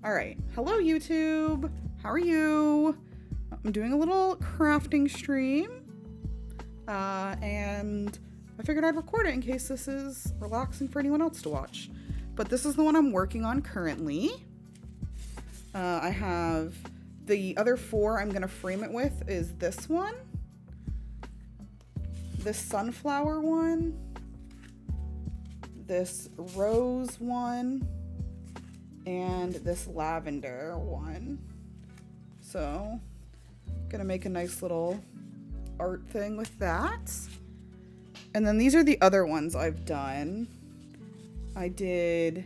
All right. Hello, YouTube. How are you? I'm doing a little crafting stream. And I figured I'd record it in case this is relaxing for anyone else to watch. But this is the one I'm working on currently. I have the other four I'm going to frame it with is this one, this sunflower one, this rose one, and this lavender one. So, gonna make a nice little art thing with that. And then these are the other ones I've done. I did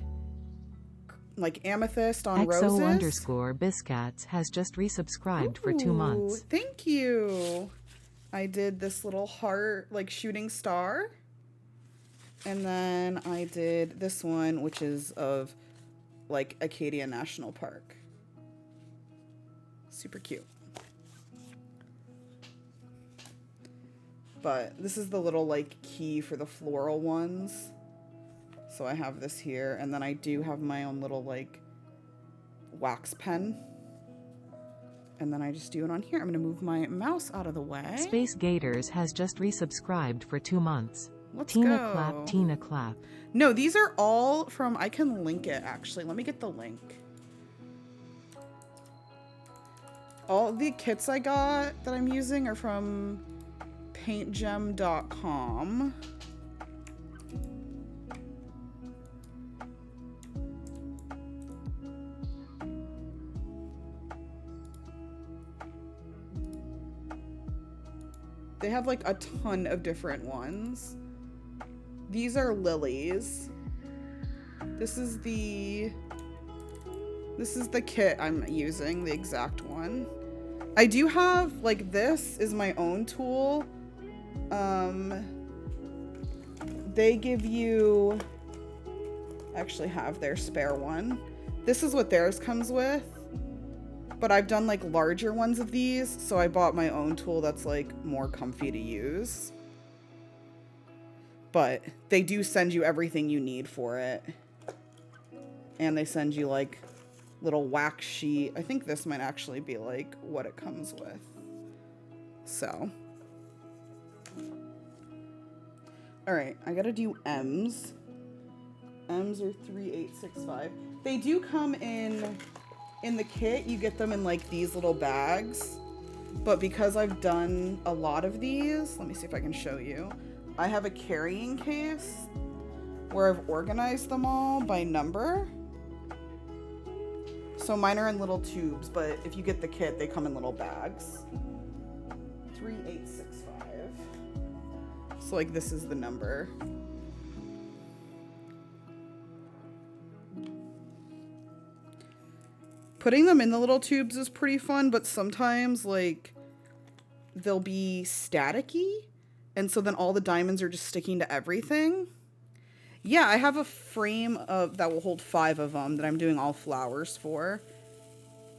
like amethyst on roses. XO_Biscats has just resubscribed for 2 months. Thank you. I did this little heart, like shooting star. And then I did this one, which is of like Acadia National Park. Super cute. But this is the little like key for the floral ones. So I have this here, and then I do have my own little like wax pen. And then I just do it on here. I'm gonna move my mouse out of the way. Space Gators has just resubscribed for 2 months. Let's Tina go. Clap, Tina Clap. No, these are all from, I can link it actually. Let me get the link. All the kits I got that I'm using are from PaintGem.com. They have like a ton of different ones. These are lilies. This is the kit I'm using, the exact one. I do have, like, this is my own tool. They give you, I actually have their spare one. This is what theirs comes with. But I've done like larger ones of these, so I bought my own tool that's like more comfy to use. But they do send you everything you need for it. And they send you like little wax sheet. I think this might actually be like what it comes with. So. All right, I gotta do M's. M's are 3865. They do come in the kit. You get them in like these little bags. But because I've done a lot of these, let me see if I can show you. I have a carrying case where I've organized them all by number. So mine are in little tubes, but if you get the kit, they come in little bags. 3865. So like this is the number. Putting them in the little tubes is pretty fun, but sometimes like they'll be staticky, and so then all the diamonds are just sticking to everything. Yeah, I have a frame of that will hold 5 of them that I'm doing all flowers for,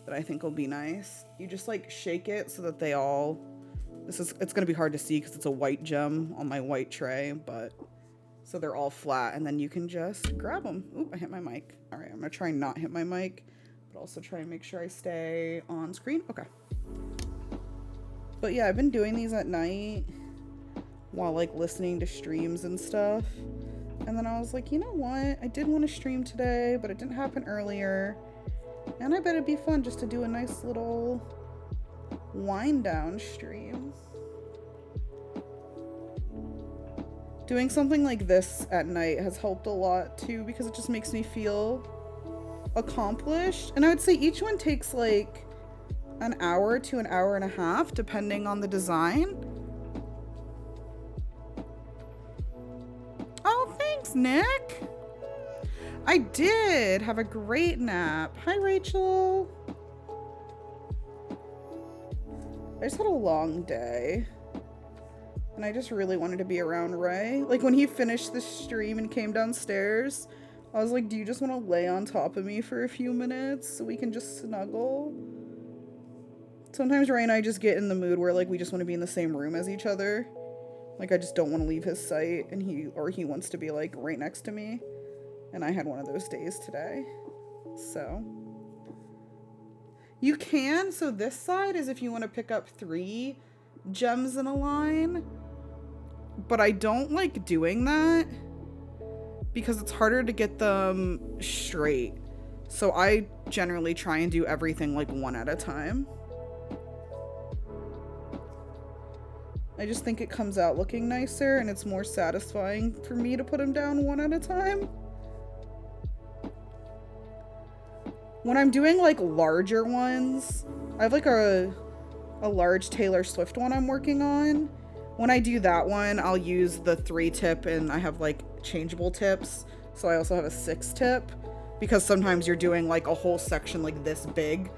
that I think will be nice. You just like shake it so that they all, it's gonna be hard to see because it's a white gem on my white tray, but so they're all flat, and then you can just grab them. Oop, I hit my mic. All right, I'm gonna try and not hit my mic, but also try and make sure I stay on screen. Okay. But yeah, I've been doing these at night while like listening to streams and stuff. And then I was like, you know what? I did want to stream today, but it didn't happen earlier. And I bet it'd be fun just to do a nice little wind down stream. Doing something like this at night has helped a lot too, because it just makes me feel accomplished. And I would say each one takes like an hour to an hour and a half, depending on the design. Oh, thanks, Nick. I did have a great nap. Hi, Rachel. I just had a long day, and I just really wanted to be around Ray. Like when he finished the stream and came downstairs, I was like, do you just want to lay on top of me for a few minutes so we can just snuggle? Sometimes Ray and I just get in the mood where like we just want to be in the same room as each other. Like I just don't want to leave his sight, and he wants to be like right next to me. And I had one of those days today. So You can. So this side is if you want to pick up 3 gems in a line. But I don't like doing that because it's harder to get them straight. So I generally try and do everything like one at a time. I just think it comes out looking nicer and it's more satisfying for me to put them down one at a time. When I'm doing like larger ones, I have like a large Taylor Swift one I'm working on. When I do that one, I'll use the 3 tip and I have like changeable tips. So I also have a 6 tip because sometimes you're doing like a whole section like this big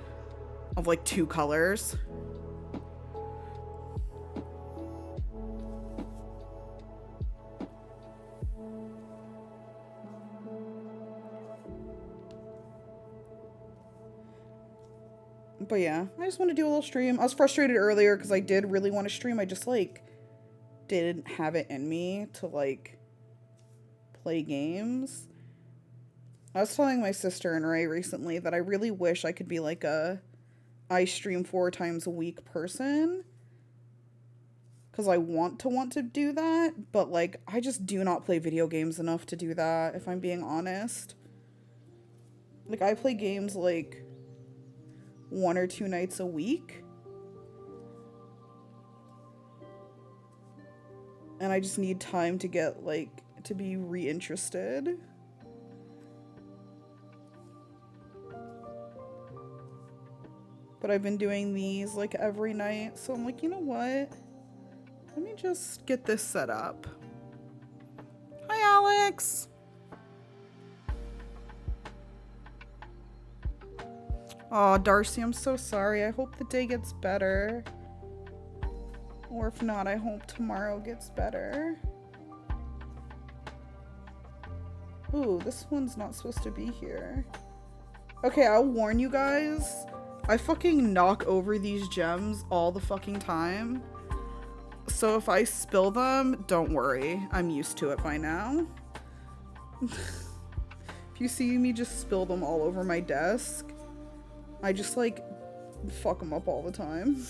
of like 2 colors. But yeah, I just want to do a little stream. I was frustrated earlier because I did really want to stream. I just like didn't have it in me to like play games. I was telling my sister and Ray recently that I really wish I could be like I stream 4 times a week person. Because I want to do that. But like, I just do not play video games enough to do that, if I'm being honest. Like, I play games like 1 or 2 nights a week. And I just need time to get like, to be reinterested. But I've been doing these like every night. So I'm like, you know what? Let me just get this set up. Hi, Alex. Oh, Darcy, I'm so sorry. I hope the day gets better. Or if not, I hope tomorrow gets better. Ooh, this one's not supposed to be here. Okay, I'll warn you guys. I fucking knock over these gems all the fucking time. So if I spill them, don't worry. I'm used to it by now. If you see me just spill them all over my desk, I just like fuck them up all the time.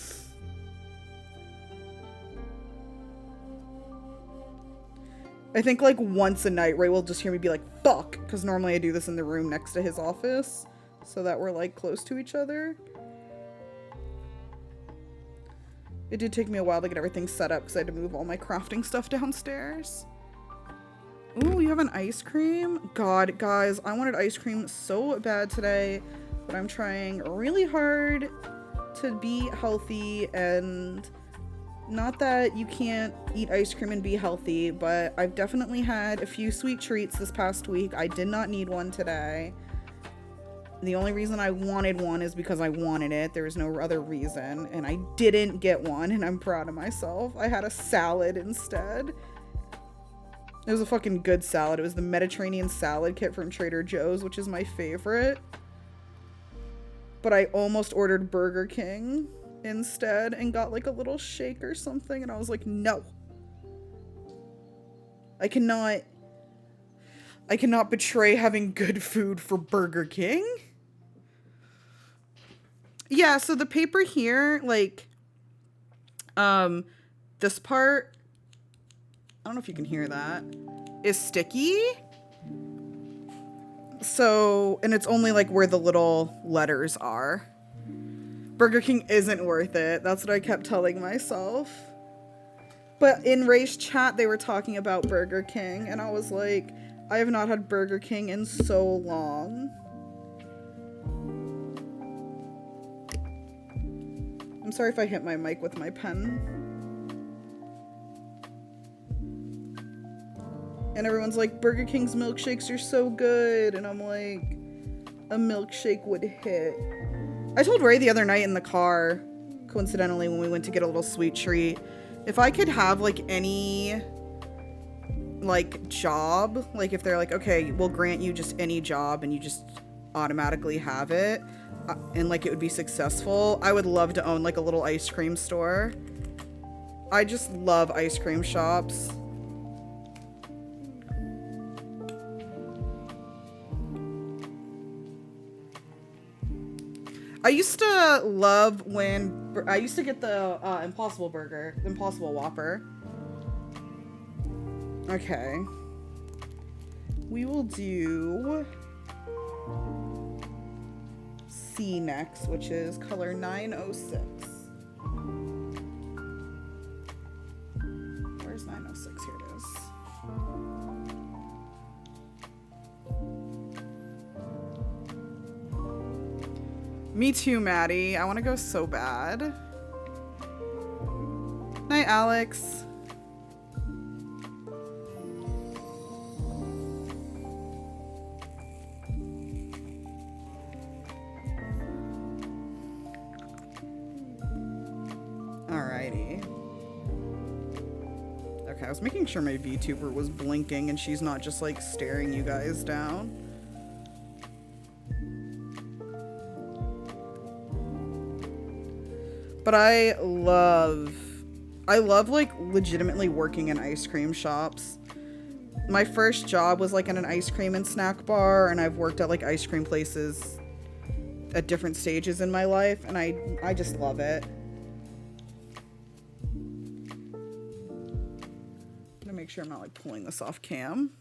I think like once a night Ray will just hear me be like, fuck, because normally I do this in the room next to his office so that we're like close to each other. It did take me a while to get everything set up because I had to move all my crafting stuff downstairs. Ooh, you have an ice cream? God, guys, I wanted ice cream so bad today, but I'm trying really hard to be healthy, and not that you can't eat ice cream and be healthy, but I've definitely had a few sweet treats this past week. I did not need one today. The only reason I wanted one is because I wanted it. There was no other reason, and I didn't get one, and I'm proud of myself. I had a salad instead. It was a fucking good salad. It was the Mediterranean salad kit from Trader Joe's, which is my favorite. But I almost ordered Burger King instead and got like a little shake or something, and I was like, no. I cannot betray having good food for Burger King. Yeah, so the paper here, like, this part, I don't know if you can hear that, is sticky. So, and it's only like where the little letters are. Burger King isn't worth it. That's what I kept telling myself. But in Ray's chat, they were talking about Burger King, and I was like, I have not had Burger King in so long. I'm sorry if I hit my mic with my pen. And everyone's like, Burger King's milkshakes are so good. And I'm like, a milkshake would hit. I told Ray the other night in the car, coincidentally, when we went to get a little sweet treat, if I could have like any like job, like if they're like, okay, we'll grant you just any job and you just automatically have it, and like it would be successful, I would love to own like a little ice cream store. I just love ice cream shops. I used to love when I used to get the Impossible Burger, Impossible Whopper. Okay. We will do C next, which is color 906. Where's 906? Here it is. Me too, Maddie. I want to go so bad. Night, Alex. Alrighty. Okay, I was making sure my VTuber was blinking and she's not just like staring you guys down. But I love like legitimately working in ice cream shops. My first job was like in an ice cream and snack bar, and I've worked at like ice cream places at different stages in my life, and I just love it. I'm gonna make sure I'm not like pulling this off cam.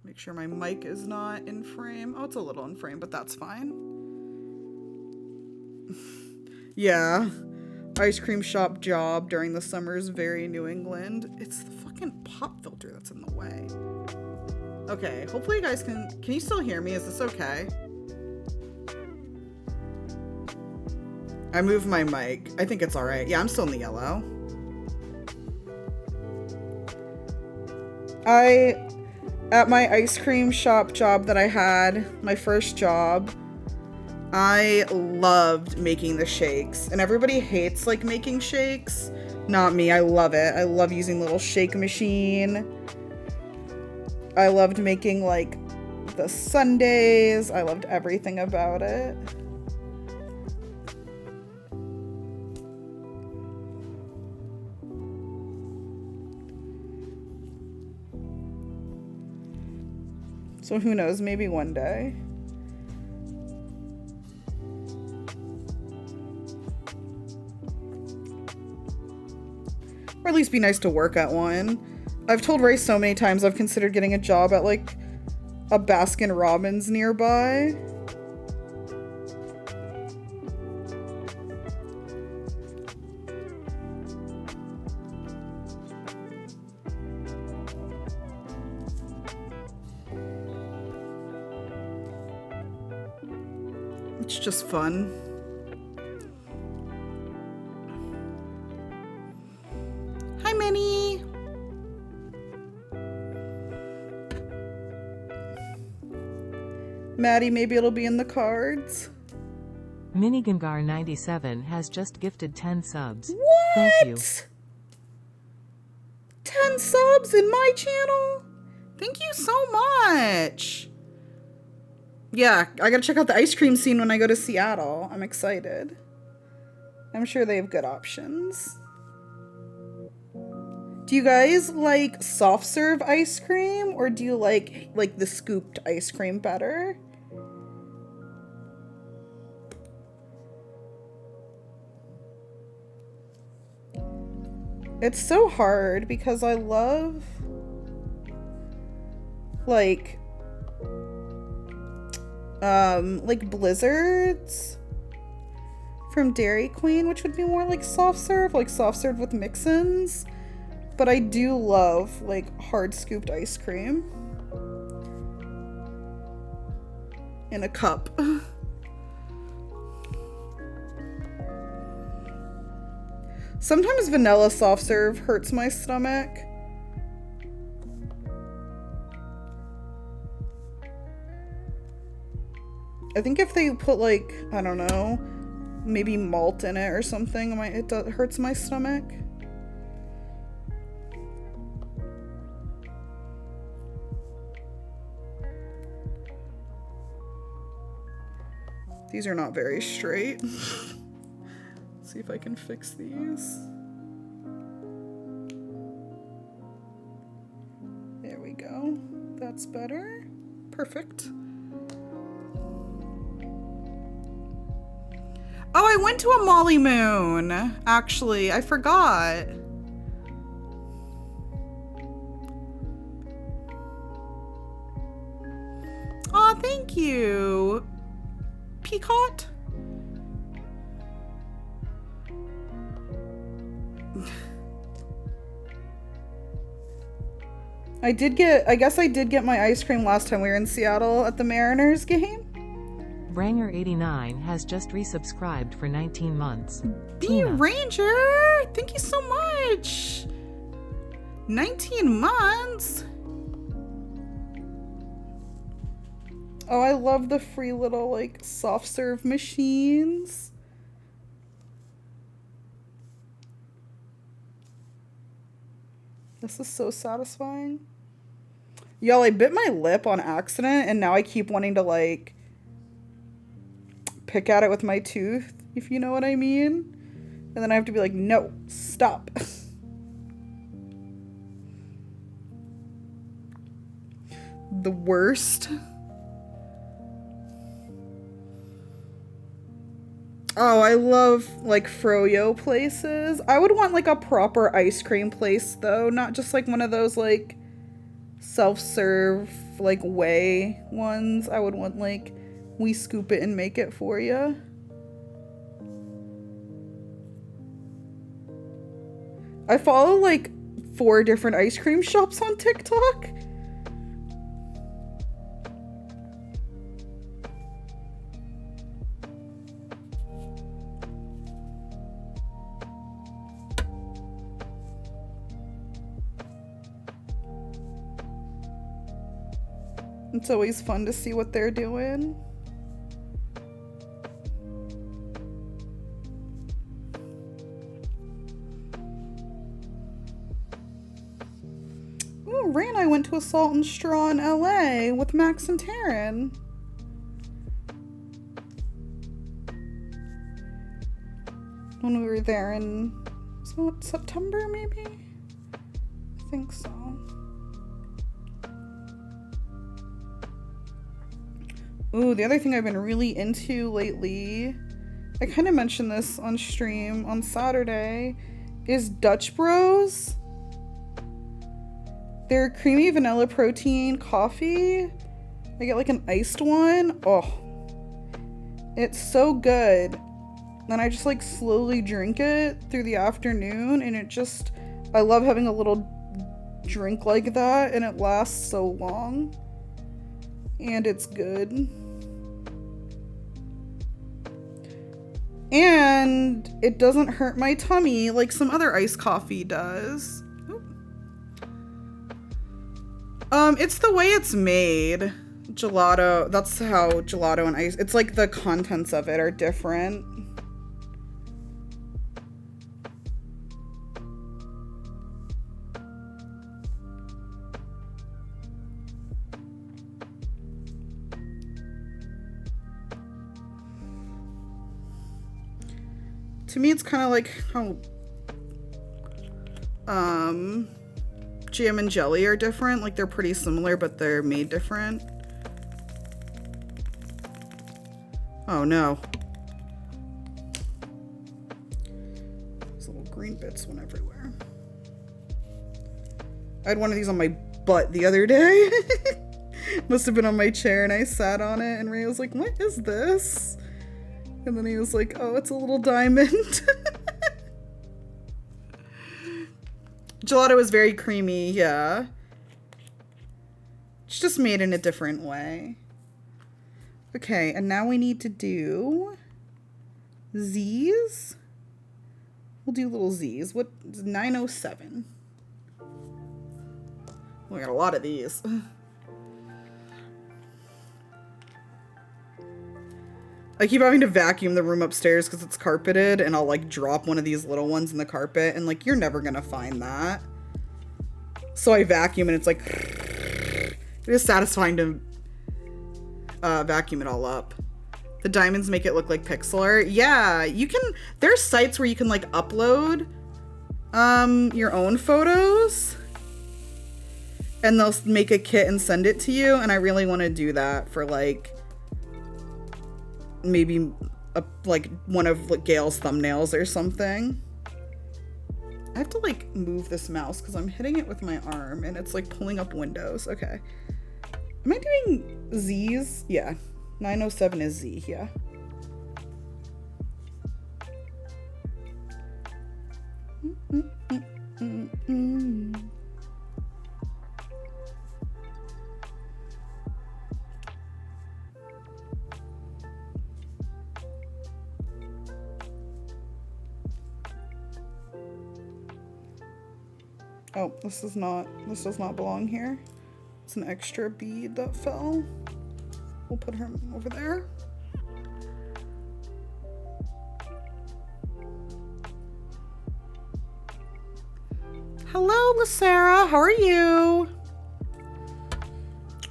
Make sure my mic is not in frame. Oh, it's a little in frame, but that's fine. Yeah, ice cream shop job during the summers, very New England. It's the fucking pop filter that's in the way. Okay, hopefully you guys can you still hear me? Is this okay? I moved my mic. I think it's all right. Yeah, I'm still in the yellow. At my ice cream shop job that I had, my first job, I loved making the shakes, and everybody hates like making shakes. Not me. I love it. I love using little shake machine. I loved making like the sundaes. I loved everything about it. So who knows, maybe one day. Or at least be nice to work at one. I've told Ray so many times I've considered getting a job at like a Baskin Robbins nearby. It's just fun. Hi, Minnie. Maddie, maybe it'll be in the cards. Minigangar97 has just gifted 10 subs. What? Thank you. 10 subs in my channel? Thank you so much. Yeah, I gotta check out the ice cream scene when I go to Seattle. I'm excited. I'm sure they have good options. Do you guys like soft serve ice cream, or do you like the scooped ice cream better? It's so hard because I love like blizzards from Dairy Queen, which would be more like soft serve with mix-ins. But I do love like hard scooped ice cream in a cup. Sometimes vanilla soft serve hurts my stomach. I think if they put like, I don't know, maybe malt in it or something, it hurts my stomach. These are not very straight. See if I can fix these. There we go. That's better. Perfect. Oh, I went to a Molly Moon, actually. I forgot. Aw, thank you. Peacock? I guess I did get my ice cream last time we were in Seattle at the Mariners game. Ranger89 has just resubscribed for 19 months. B Ranger, thank you so much. 19 months. Oh, I love the free little like soft serve machines. This is so satisfying. Y'all, I bit my lip on accident and now I keep wanting to like pick at it with my tooth, if you know what I mean. And then I have to be like, no, stop. The worst. Oh, I love like froyo places. I would want like a proper ice cream place though, not just like one of those like self-serve like way ones. I would want like we scoop it and make it for you. I follow like 4 different ice cream shops on TikTok. It's always fun to see what they're doing. Ooh, Ray and I went to a Salt and Straw in LA with Max and Taryn. When we were there in, was that September maybe? I think so. Ooh, the other thing I've been really into lately, I kind of mentioned this on stream on Saturday, is Dutch Bros. Their creamy vanilla protein coffee. I get like an iced one. Oh, it's so good. Then I just like slowly drink it through the afternoon and it just, I love having a little drink like that and it lasts so long. And it's good. And it doesn't hurt my tummy like some other iced coffee does. It's the way it's made. Gelato, that's how gelato and ice, it's like the contents of it are different. To me, it's kind of like how jam and jelly are different. Like they're pretty similar, but they're made different. Oh no. These little green bits went everywhere. I had one of these on my butt the other day. Must have been on my chair and I sat on it and Ray was like, what is this? And then he was like, oh, it's a little diamond. Gelato is very creamy, yeah. It's just made in a different way. Okay, and now we need to do Z's. We'll do little Z's. What is 907? We got a lot of these. I keep having to vacuum the room upstairs because it's carpeted and I'll like drop one of these little ones in the carpet and like you're never gonna find that. So I vacuum and it's like it is satisfying to vacuum it all up. The diamonds make it look like pixel art. Yeah, you can, there's sites where you can like upload your own photos and they'll make a kit and send it to you, and I really want to do that for like maybe like one of like Gail's thumbnails or something. I have to like move this mouse because I'm hitting it with my arm and it's like pulling up windows. Okay. Am I doing Z's? Yeah. 907 is Z, yeah. Oh, this does not belong here. It's an extra bead that fell. We'll put her over there. Hello, Lysara. How are you?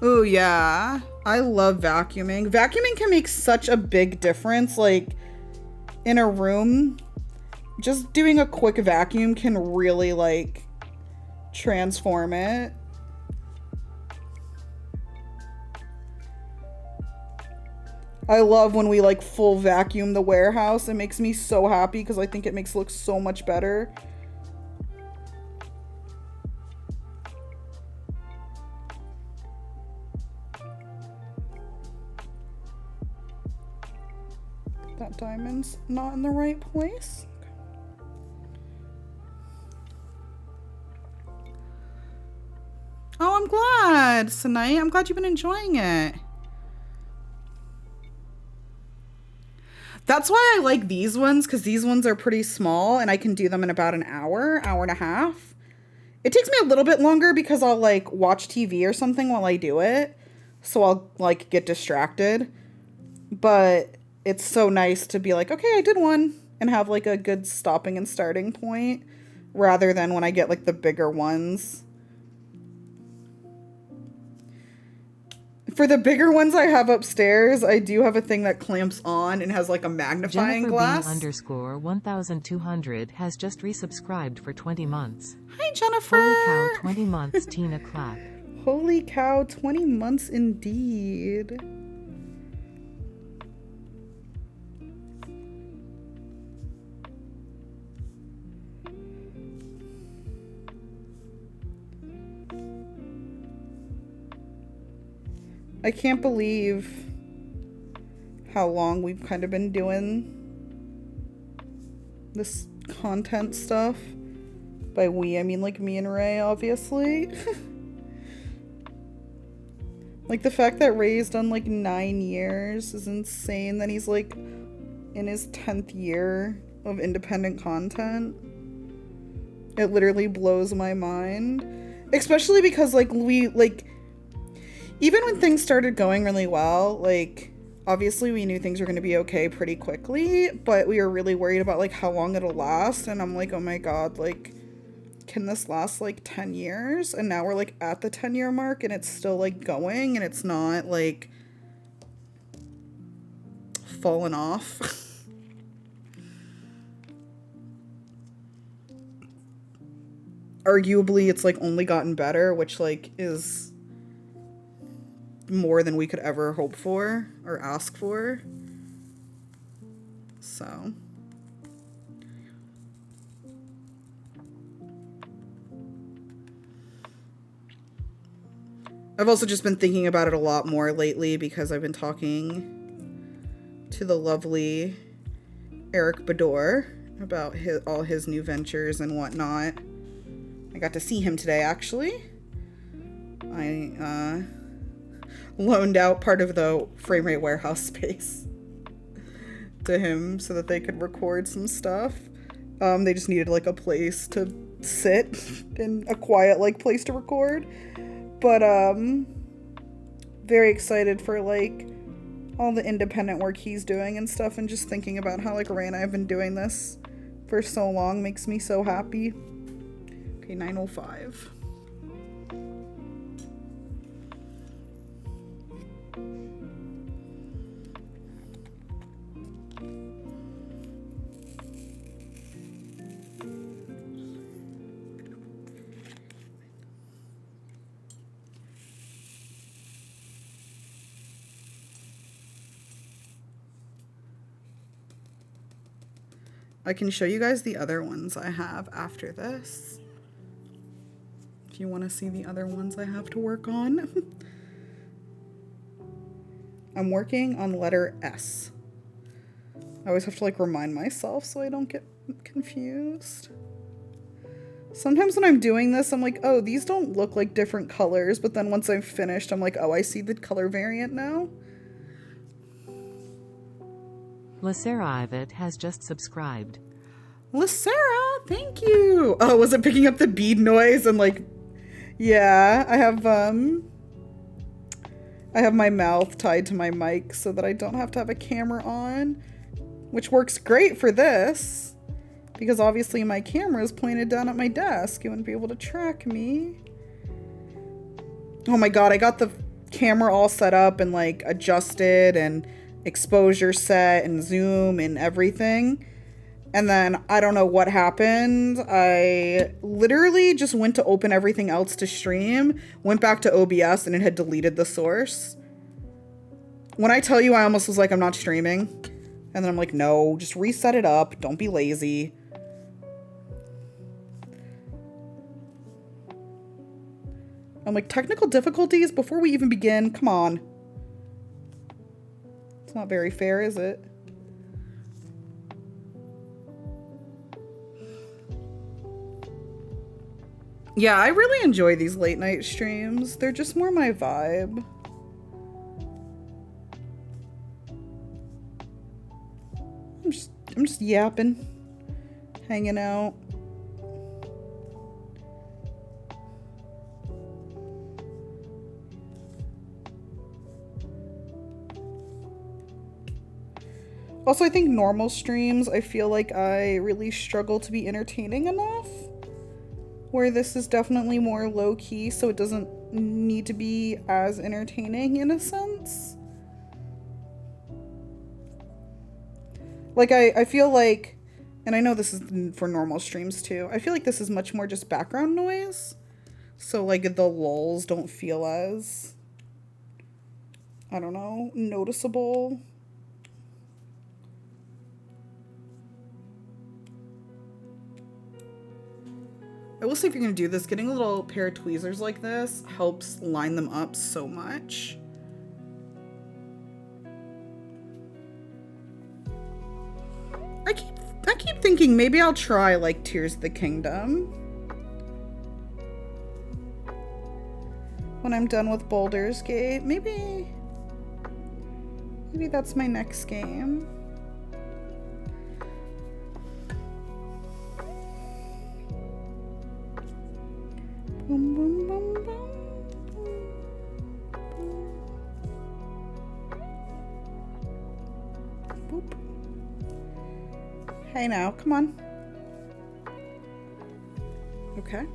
Oh, yeah. I love vacuuming. Vacuuming can make such a big difference. Like, in a room, just doing a quick vacuum can really, like, transform it. I love when we, like, full vacuum the warehouse. It makes me so happy because I think it makes it look so much better. That diamond's not in the right place. Oh, I'm glad, Sanai. I'm glad you've been enjoying it. That's why I like these ones, because these ones are pretty small and I can do them in about an hour, hour and a half. It takes me a little bit longer because I'll like watch TV or something while I do it. So I'll like get distracted. But it's so nice to be like, okay, I did one and have like a good stopping and starting point rather than when I get like the bigger ones. For the bigger ones I have upstairs, I do have a thing that clamps on and has like a magnifying glass. Jennifer_1200 has just resubscribed for 20 months. Hi, Jennifer. Holy cow, 20 months, Tina clap. Holy cow, 20 months indeed. I can't believe how long we've kind of been doing this content stuff. By we, I mean like me and Ray, obviously. Like the fact that Ray's done like 9 years is insane. That he's like in his 10th year of independent content. It literally blows my mind. Especially because like even when things started going really well, like, obviously we knew things were going to be okay pretty quickly, but we were really worried about, like, how long it'll last, and I'm like, oh my god, like, can this last, like, 10 years? And now we're, like, at the 10-year mark, and it's still, like, going, and it's not, like, fallen off. Arguably, it's, like, only gotten better, which, like, is more than we could ever hope for or ask for. So I've also just been thinking about it a lot more lately because I've been talking to the lovely Eric Bador about all his new ventures and whatnot. I got to see him today, actually. I loaned out part of the frame rate warehouse space to him so that they could record some stuff. They just needed like a place to sit and a quiet like place to record. But very excited for like all the independent work he's doing and stuff, and just thinking about how like Ray and I have been doing this for so long makes me so happy. Okay, 9:05. I can show you guys the other ones I have after this. If you want to see the other ones I have to work on. I'm working on letter S. I always have to like remind myself so I don't get confused. Sometimes when I'm doing this, I'm like, oh, these don't look like different colors. But then once I've finished, I'm like, oh, I see the color variant now. Lacera has just subscribed. Lacera, thank you. Oh, was it picking up the bead noise? And like, yeah, I have my mouth tied to my mic so that I don't have to have a camera on, which works great for this. Because obviously my camera is pointed down at my desk. You wouldn't be able to track me. Oh my god, I got the camera all set up and like adjusted and exposure set and zoom and everything. And then I don't know what happened. I literally just went to open everything else to stream, went back to OBS and it had deleted the source. When I tell you, I almost was like, I'm not streaming. And then I'm like, no, just reset it up. Don't be lazy. I'm like, technical difficulties before we even begin? Come on. It's not very fair, is it? Yeah, I really enjoy these late night streams. They're just more my vibe. I'm just yapping, hanging out. Also, I think normal streams, I feel like I really struggle to be entertaining enough. Where this is definitely more low-key, so it doesn't need to be as entertaining in a sense. Like, I feel like, and I know this is for normal streams too, I feel like this is much more just background noise. So, like, the lulls don't feel as, I don't know, noticeable. I will say if you're going to do this, getting a little pair of tweezers like this helps line them up so much. I keep thinking maybe I'll try like Tears of the Kingdom when I'm done with Baldur's Gate. Maybe that's my next game. Boom, boom, boom, boom. Boop. Hey now, come on. Okay.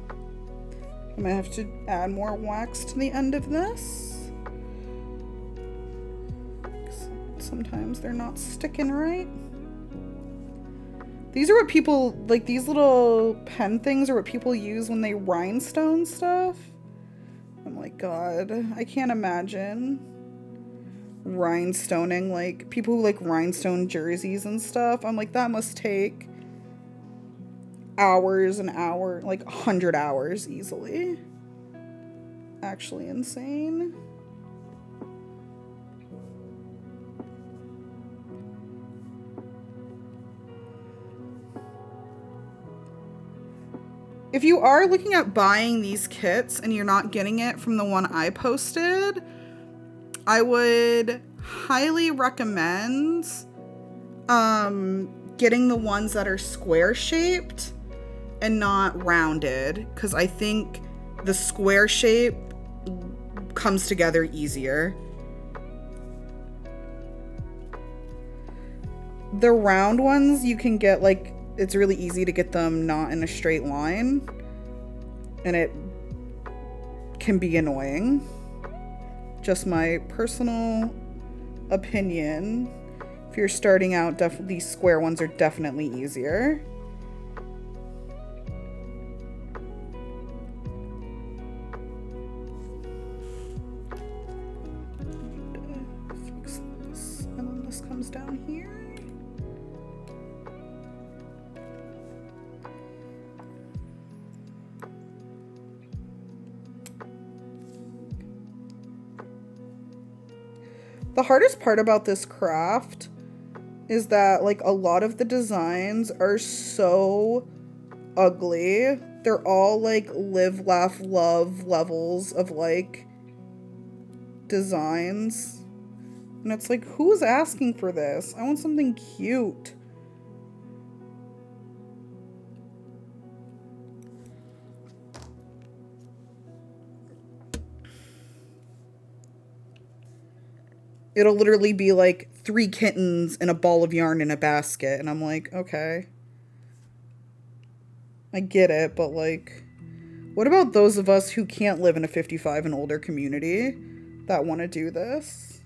I might have to add more wax to the end of this. Sometimes they're not sticking right. These are what people, like these little pen things are what people use when they rhinestone stuff. I'm like, God, I can't imagine rhinestoning, like people who like rhinestone jerseys and stuff. I'm like, that must take hours and hours, like 100 hours easily. Actually insane. If you are looking at buying these kits and you're not getting it from the one I posted, I would highly recommend getting the ones that are square shaped and not rounded, because I think the square shape comes together easier. The round ones you can get, like, it's really easy to get them not in a straight line, and it can be annoying. Just my personal opinion. If you're starting out, these square ones are definitely easier. Fix this, and then this comes down here. The hardest part about this craft is that like a lot of the designs are so ugly. They're all like live, laugh, love levels of like designs. And it's like, who's asking for this? I want something cute. It'll literally be like 3 kittens and a ball of yarn in a basket. And I'm like, okay. I get it, but like, what about those of us who can't live in a 55 and older community that want to do this?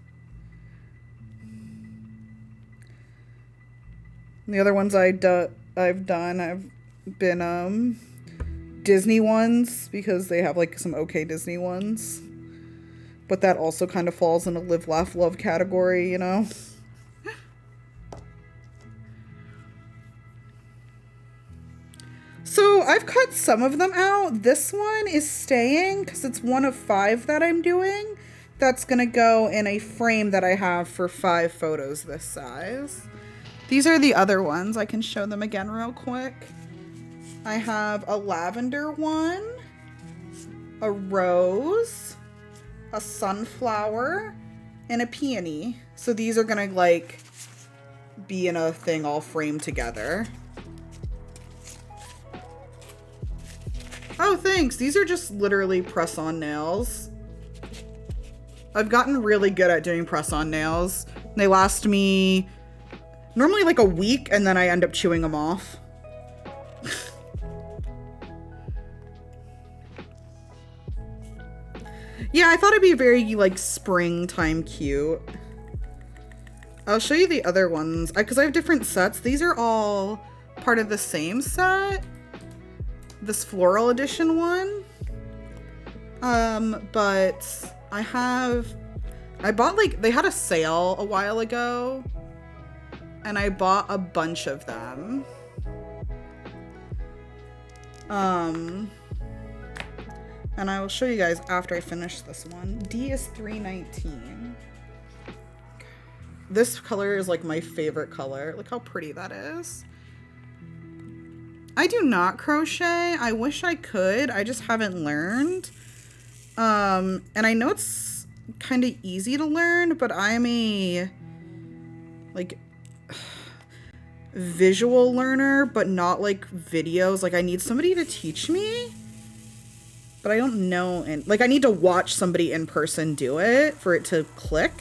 And the other ones I've been Disney ones because they have like some okay Disney ones. But that also kind of falls in a live, laugh, love category, you know? So I've cut some of them out. This one is staying because it's one of 5 that I'm doing. That's going to go in a frame that I have for 5 photos this size. These are the other ones. I can show them again real quick. I have a lavender one, a rose, a sunflower, and a peony. So these are gonna like be in a thing all framed together. Oh, thanks. These are just literally press-on nails. I've gotten really good at doing press-on nails. They last me normally like a week and then I end up chewing them off. Yeah, I thought it'd be very, like, springtime cute. I'll show you the other ones, because I have different sets. These are all part of the same set. This floral edition one. But I bought, like, they had a sale a while ago, and I bought a bunch of them. And I will show you guys after I finish this one. D is 319. This color is like my favorite color. Look how pretty that is. I do not crochet. I wish I could. I just haven't learned. And I know it's kind of easy to learn, but I'm a like visual learner, but not like videos. Like I need somebody to teach me. But I don't know, and like I need to watch somebody in person do it for it to click.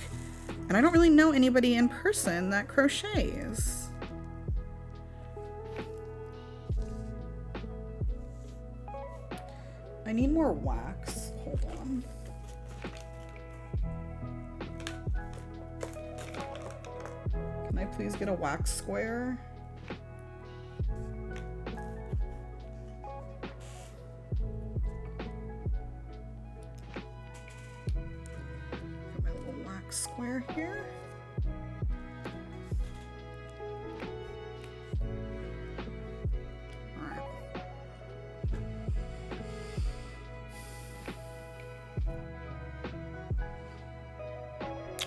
And I don't really know anybody in person that crochets. I need more wax. Hold on. Can I please get a wax square? Square here. All right.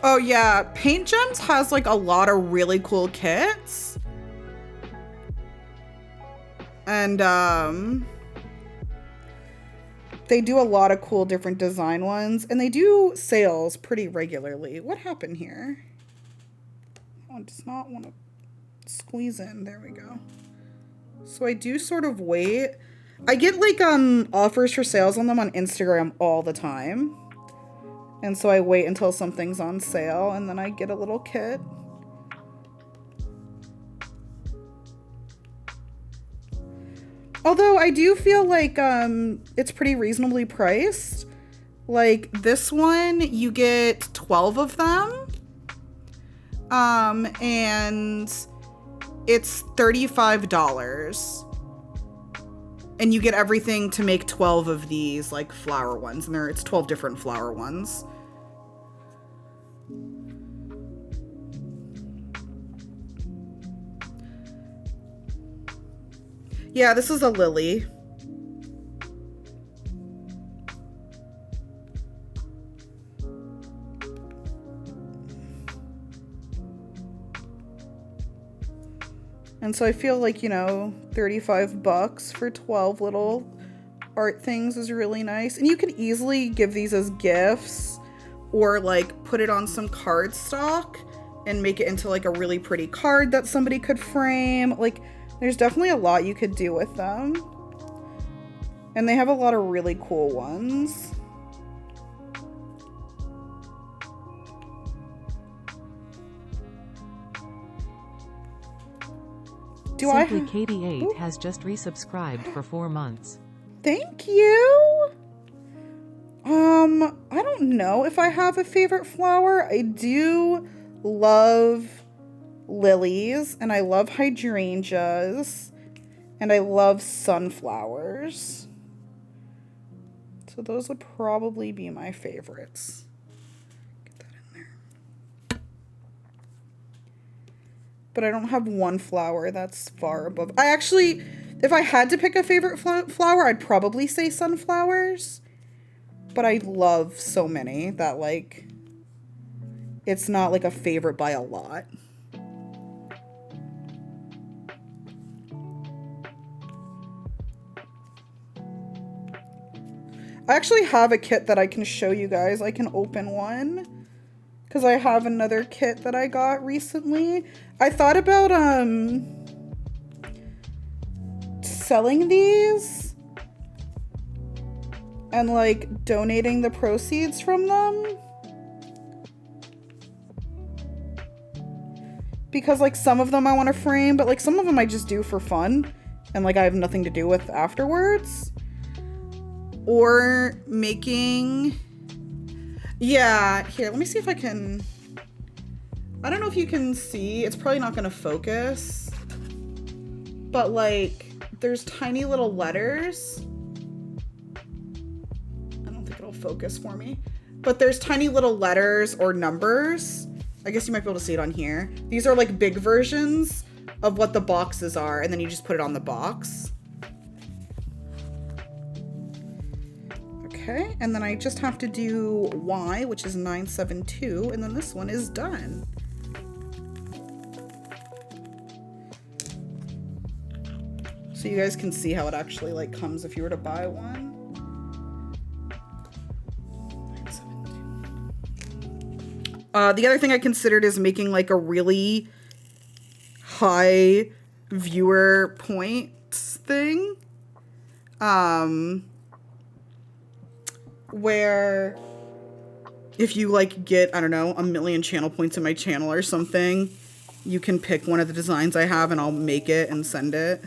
Oh yeah, PaintGems has like a lot of really cool kits. And they do a lot of cool different design ones, and they do sales pretty regularly. What happened here? Oh, it does not want to squeeze in. There we go. So I do sort of wait. I get like offers for sales on them on Instagram all the time. And so I wait until something's on sale and then I get a little kit. Although I do feel like it's pretty reasonably priced. Like this one, you get 12 of them. And it's $35. And you get everything to make 12 of these like flower ones. And it's 12 different flower ones. Yeah, this is a lily. And so I feel like, you know, 35 bucks for 12 little art things is really nice. And you can easily give these as gifts or like put it on some cardstock and make it into like a really pretty card that somebody could frame. Like there's definitely a lot you could do with them. And they have a lot of really cool ones. Simply Katie8 has just resubscribed for 4 months. Thank you. I don't know if I have a favorite flower. I do love lilies and I love hydrangeas and I love sunflowers. So those would probably be my favorites. Get that in there. But I don't have one flower that's far above. I actually, if I had to pick a favorite flower, I'd probably say sunflowers. But I love so many that like, it's not like a favorite by a lot. I actually have a kit that I can show you guys. I can open one because I have another kit that I got recently. I thought about selling these and like donating the proceeds from them. Because like some of them I want to frame, but like some of them I just do for fun and like I have nothing to do with afterwards. Or making, yeah, here, let me see if I can, I don't know if you can see, it's probably not gonna focus, but like, there's tiny little letters. I don't think it'll focus for me, but there's tiny little letters or numbers. I guess you might be able to see it on here. These are like big versions of what the boxes are, and then you just put it on the box. Okay, and then I just have to do Y, which is 972, and then this one is done. So you guys can see how it actually like comes if you were to buy one. 972. The other thing I considered is making like a really high viewer points thing. Where if you like get, I don't know, 1 million channel points in my channel or something, you can pick one of the designs I have and I'll make it and send it.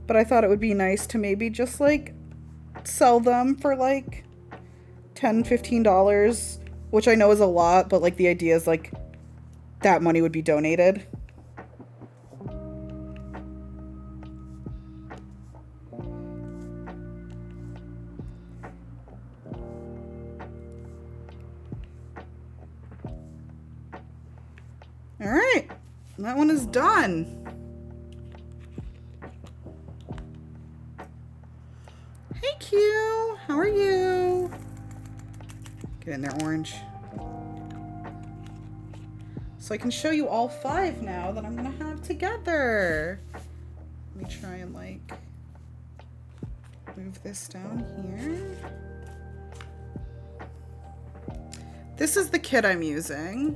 But I thought it would be nice to maybe just like sell them for like $10, $15, which I know is a lot, but like the idea is like that money would be donated. All right, that one is done. Hey Q, how are you? Get in there, Orange. So I can show you all 5 now that I'm gonna have together. Let me try and like move this down here. This is the kit I'm using.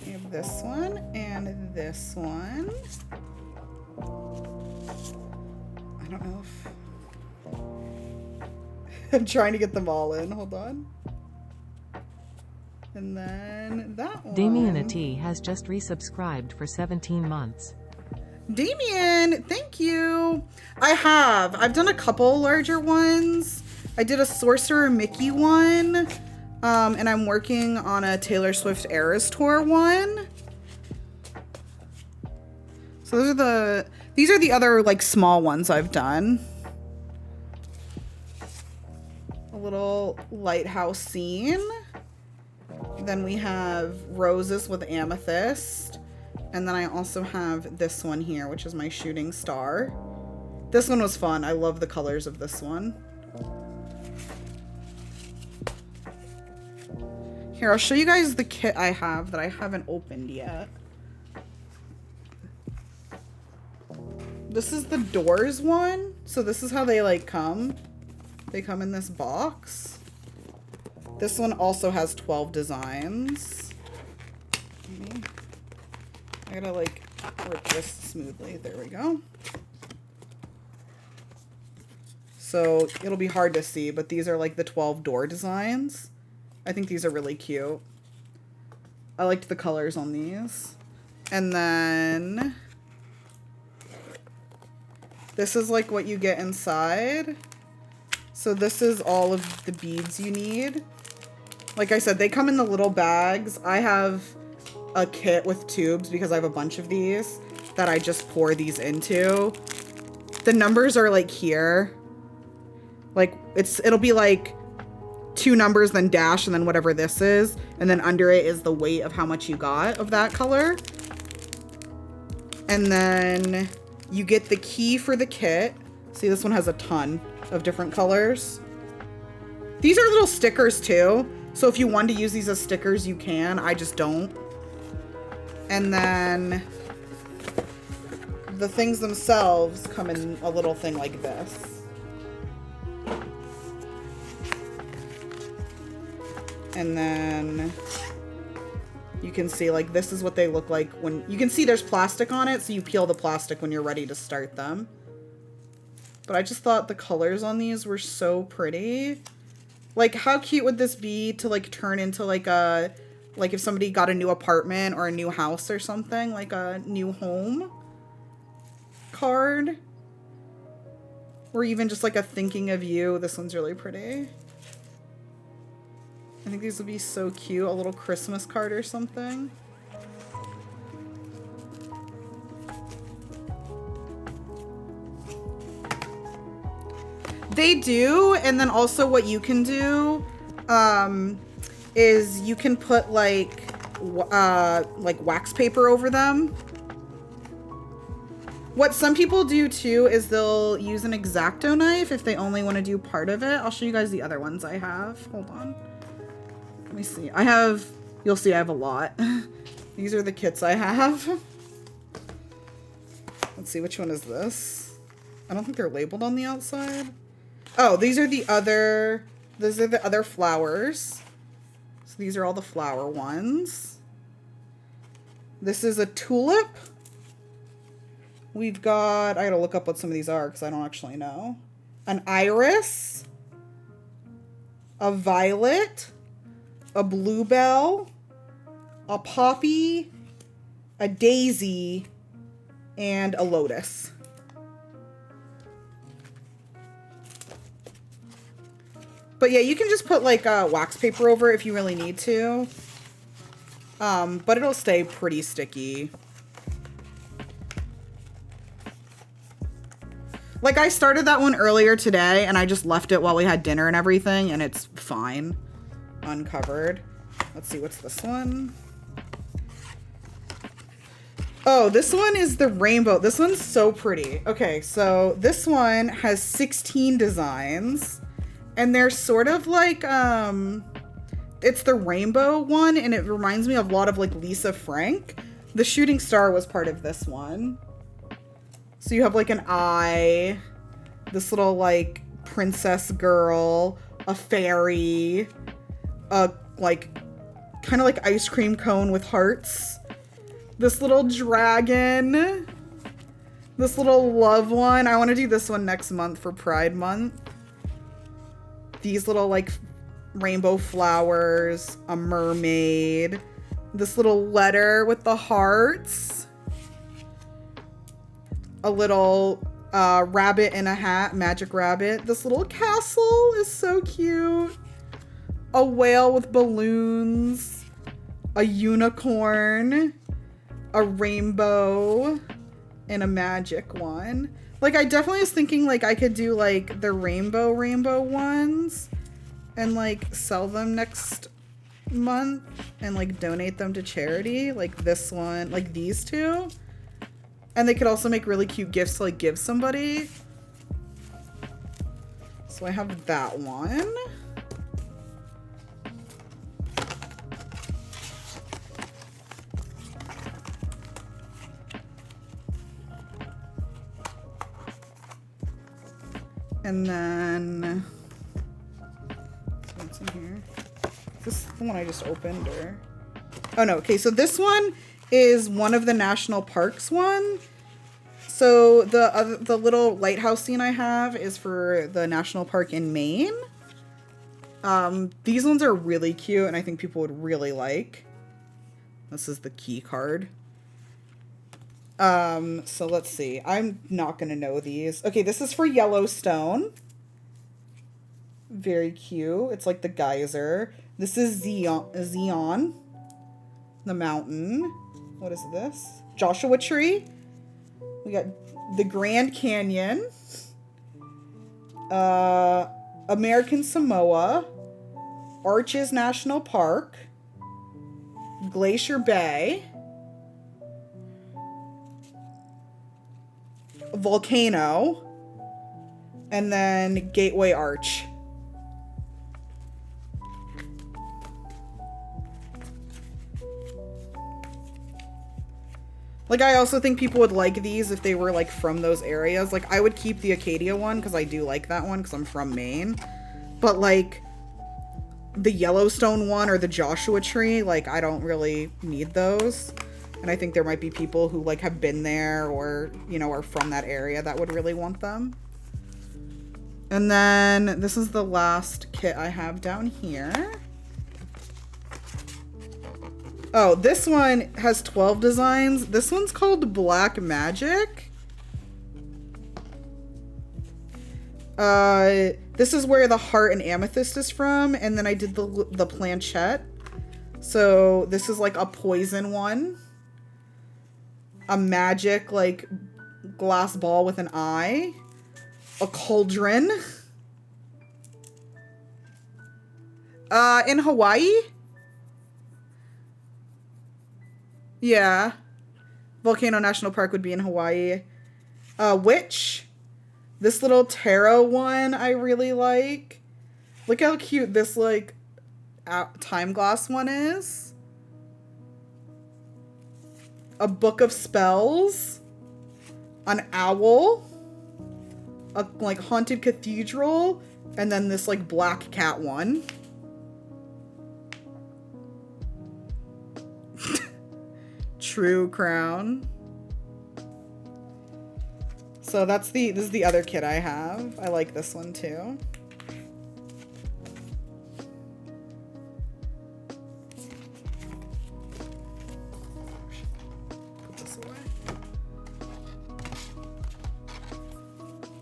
We have this one and this one. I don't know if I'm trying to get them all in. Hold on. And then that one. Damien T has just resubscribed for 17 months. Damien, thank you. I've done a couple larger ones. I did a Sorcerer Mickey one. And I'm working on a Taylor Swift Eras Tour one. So these are the other like small ones I've done. A little lighthouse scene. Then we have roses with amethyst. And then I also have this one here, which is my shooting star. This one was fun. I love the colors of this one. Here, I'll show you guys the kit I have that I haven't opened yet. This is the doors one. So this is how they like come. They come in this box. This one also has 12 designs. Maybe. I gotta like rip this smoothly. There we go. So it'll be hard to see, but these are like the 12 door designs. I think these are really cute. I liked the colors on these. And then this is like what you get inside. So this is all of the beads you need. Like I said, they come in the little bags. I have a kit with tubes because I have a bunch of these that I just pour these into. The numbers are like here. Like it'll be like 2 numbers, then dash, and then whatever this is. And then under it is the weight of how much you got of that color. And then you get the key for the kit. See, this one has a ton of different colors. These are little stickers too. So if you want to use these as stickers, you can. I just don't. And then the things themselves come in a little thing like this. And then you can see like this is what they look like when you can see there's plastic on it. So you peel the plastic when you're ready to start them. But I just thought the colors on these were so pretty. Like how cute would this be to like turn into like a, like if somebody got a new apartment or a new house or something, like a new home card. Or even just like a thinking of you. This one's really pretty. I think these would be so cute. A little Christmas card or something. They do, and then also what you can do is you can put like wax paper over them. What some people do too is they'll use an X-Acto knife if they only want to do part of it. I'll show you guys the other ones I have. Hold on. Let me see. I have, you'll see I have a lot. These are the kits I have. Let's see, which one is this? I don't think they're labeled on the outside. Oh, these are the other flowers. So these are all the flower ones. This is a tulip. We've got, I gotta look up what some of these are because I don't actually know. An iris, a violet, a bluebell, a poppy, a daisy, and a lotus. But yeah, you can just put like wax paper over it if you really need to. But it'll stay pretty sticky. Like I started that one earlier today and I just left it while we had dinner and everything and it's fine. Uncovered. Let's see, what's this one? Oh, this one is the rainbow. This one's so pretty. Okay, so this one has 16 designs. And they're sort of like, it's the rainbow one, and it reminds me of a lot of like Lisa Frank. The shooting star was part of this one. So you have like an eye, this little like princess girl, a fairy, a like kind of like ice cream cone with hearts, this little dragon, this little love one. I want to do this one next month for Pride Month. These little like rainbow flowers, a mermaid, this little letter with the hearts, a little rabbit in a hat, magic rabbit. This little castle is so cute. A whale with balloons, a unicorn, a rainbow, and a magic one. Like, I definitely was thinking, like, I could do, like, the rainbow ones and, like, sell them next month and, like, donate them to charity. Like, this one, like, these two. And they could also make really cute gifts to, like, give somebody. So I have that one. And then, what's in here? Is this the one I just opened, or? Oh no, okay, so this one is one of the national parks one. So the little lighthouse scene I have is for the national park in Maine. These ones are really cute and I think people would really like. This is the key card. So let's see. I'm not gonna know these. Okay, this is for Yellowstone. Very cute. It's like the geyser. This is Zion. The mountain. What is this? Joshua Tree. We got the Grand Canyon. American Samoa. Arches National Park. Glacier Bay. Volcano. And then Gateway Arch. Like, I also think people would like these if they were, like, from those areas. Like, I would keep the Acadia one, because I do like that one, because I'm from Maine. But, like, the Yellowstone one or the Joshua Tree, like, I don't really need those. And I think there might be people who, like, have been there or, you know, are from that area that would really want them. And then this is the last kit I have down here. Oh, this one has 12 designs. This one's called Black Magic. This is where the heart and amethyst is from. And then I did the planchette. So this is like a poison one. A magic, like, glass ball with an eye. A cauldron. In Hawaii? Yeah. Volcano National Park would be in Hawaii. Witch. This little tarot one I really like. Look how cute this, like, time glass one is. A book of spells. An owl. A, like, haunted cathedral. And then this, like, black cat one. True crown. So this is the other kit I have. I like this one too. Put this away.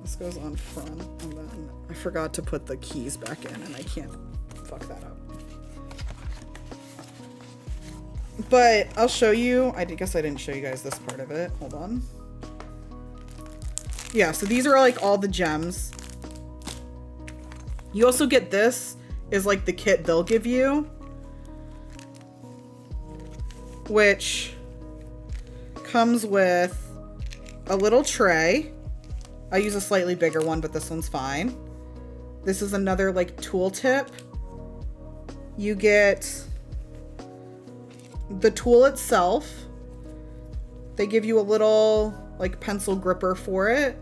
This goes on front, and then I forgot to put the keys back in, and I can't fuck that up. But I'll show you. I guess I didn't show you guys this part of it. Hold on. Yeah, so these are like all the gems. You also get this is like the kit they'll give you, which comes with a little tray. I use a slightly bigger one, but this one's fine. This is another like tooltip. You get the tool itself. They give you a little like pencil gripper for it.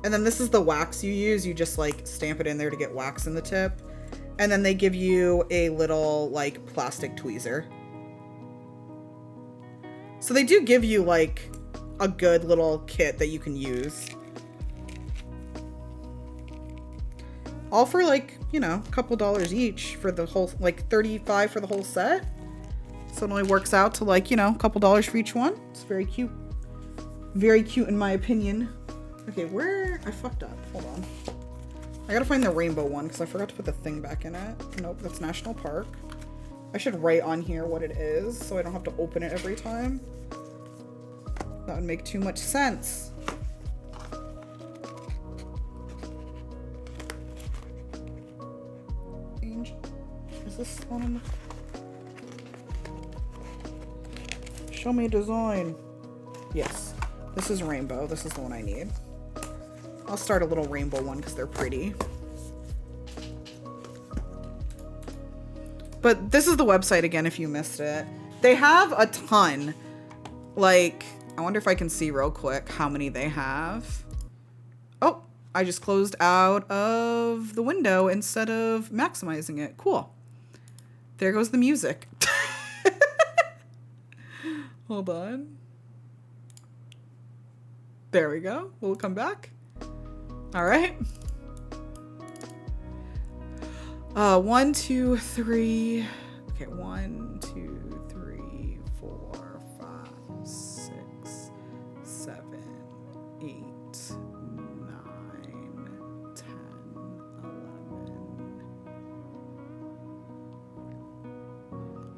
And then this is the wax you use. You just like stamp it in there to get wax in the tip. And then they give you a little like plastic tweezer. So they do give you like a good little kit that you can use. All for like, you know, a couple dollars each for the whole, like $35 for the whole set. So it only works out to like, you know, a couple dollars for each one. It's very cute. Very cute in my opinion. Okay, where? I fucked up. Hold on. I gotta find the rainbow one because I forgot to put the thing back in it. Nope, that's National Park. I should write on here what it is so I don't have to open it every time. That would make too much sense. Angel. Is this one? Show me design. Yes. This is rainbow. This is the one I need. I'll start a little rainbow one because they're pretty. But this is the website again if you missed it. They have a ton. Like, I wonder if I can see real quick how many they have. Oh, I just closed out of the window instead of maximizing it. Cool. There goes the music. Hold on. There we go. We'll come back. All right. 1, 2, 3. Okay, 1, 2, 3, 4, 5, 6, 7, 8, 9, 10,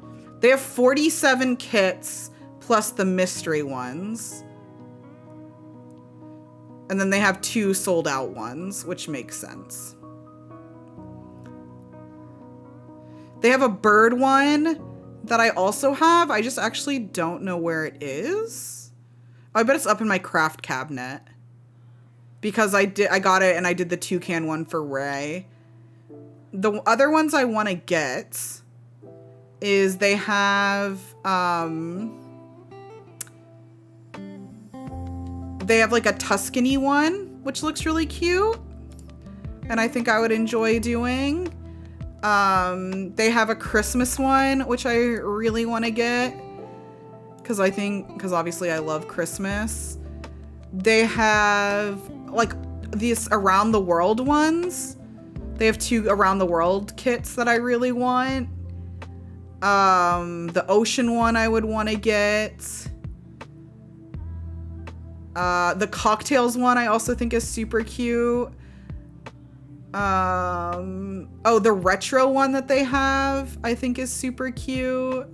11. They have 47 kits plus the mystery ones. And then they have 2 sold out ones, which makes sense. They have a bird one that I also have. I just actually don't know where it is. I bet it's up in my craft cabinet. Because I got it and I did the toucan one for Ray. The other ones I want to get is they have like a Tuscany one, which looks really cute. And I think I would enjoy doing. They have a Christmas one, which I really want to get. Because obviously I love Christmas. They have like these around the world ones. They have 2 around the world kits that I really want. The ocean one I would want to get. The cocktails one I also think is super cute. Oh, the retro one that they have I think is super cute.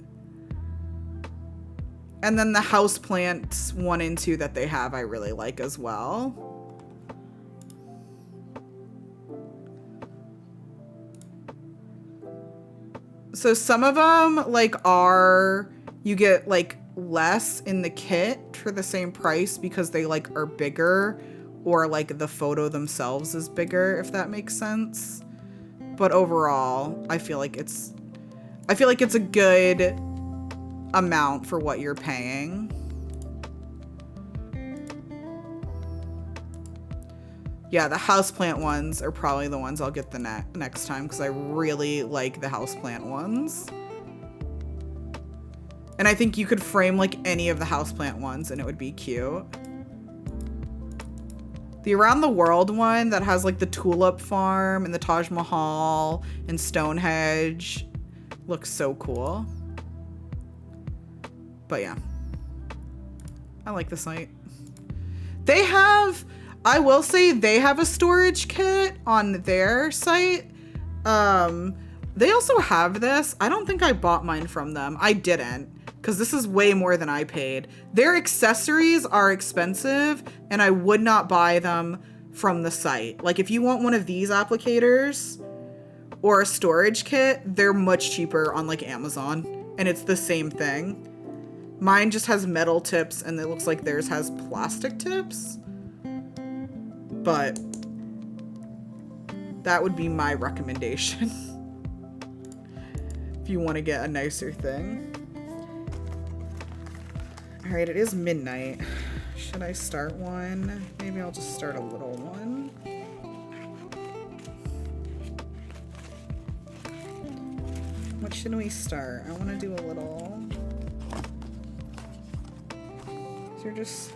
And then the houseplants 1 and 2 that they have I really like as well. So some of them like you get like less in the kit for the same price because they like are bigger, or like the photo themselves is bigger, if that makes sense. But overall, I feel like it's a good amount for what you're paying. Yeah, the houseplant ones are probably the ones I'll get the next time because I really like the houseplant ones. And I think you could frame like any of the houseplant ones and it would be cute. The around the world one that has like the tulip farm and the Taj Mahal and Stonehenge looks so cool. But yeah, I like the site. I will say they have a storage kit on their site. They also have this. I don't think I bought mine from them. I didn't, because this is way more than I paid. Their accessories are expensive and I would not buy them from the site. Like if you want one of these applicators or a storage kit, they're much cheaper on like Amazon and it's the same thing. Mine just has metal tips and it looks like theirs has plastic tips. But that would be my recommendation if you want to get a nicer thing. All right, it is midnight. Should I start one? Maybe I'll just start a little one. What should we start? I want to do a little. I just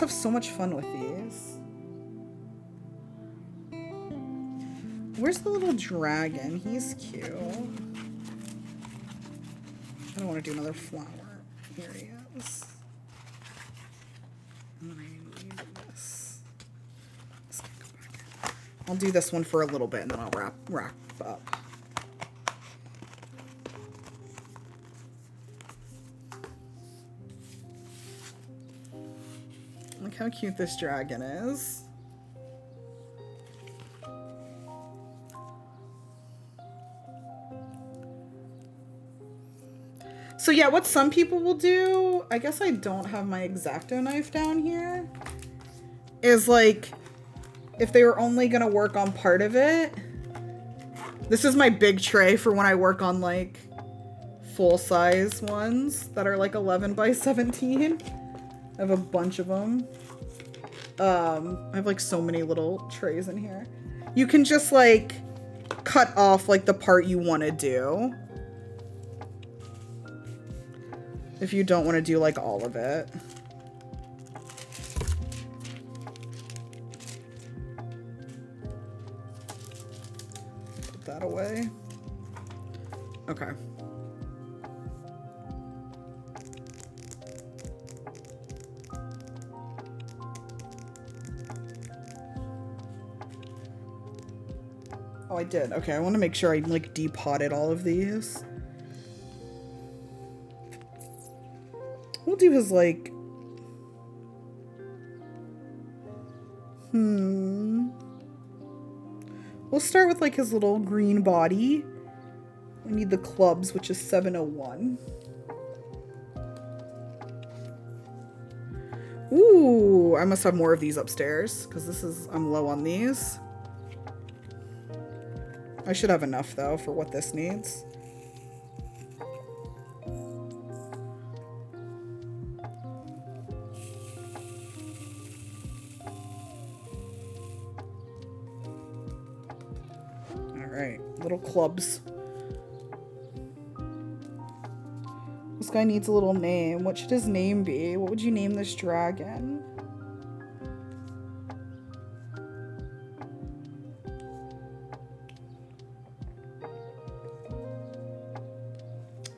have so much fun with these. Where's the little dragon? He's cute. I don't want to do another flower. Here he is. And then I need this. I'll do this one for a little bit and then I'll wrap up. Look how cute this dragon is. So yeah, what some people will do, I guess I don't have my X-Acto knife down here, is like if they were only gonna work on part of it. This is my big tray for when I work on like full-size ones that are like 11 by 17. I have a bunch of them. I have like so many little trays in here. You can just like cut off like the part you want to do. If you don't want to do like all of it. Put that away. Okay. Oh, I did. Okay, I want to make sure I like depotted all of these. We'll do his like... We'll start with like his little green body. We need the clubs, which is 701. Ooh, I must have more of these upstairs because this is, I'm low on these. I should have enough though for what this needs. All right, little clubs. This guy needs a little name. What should his name be? What would you name this dragon?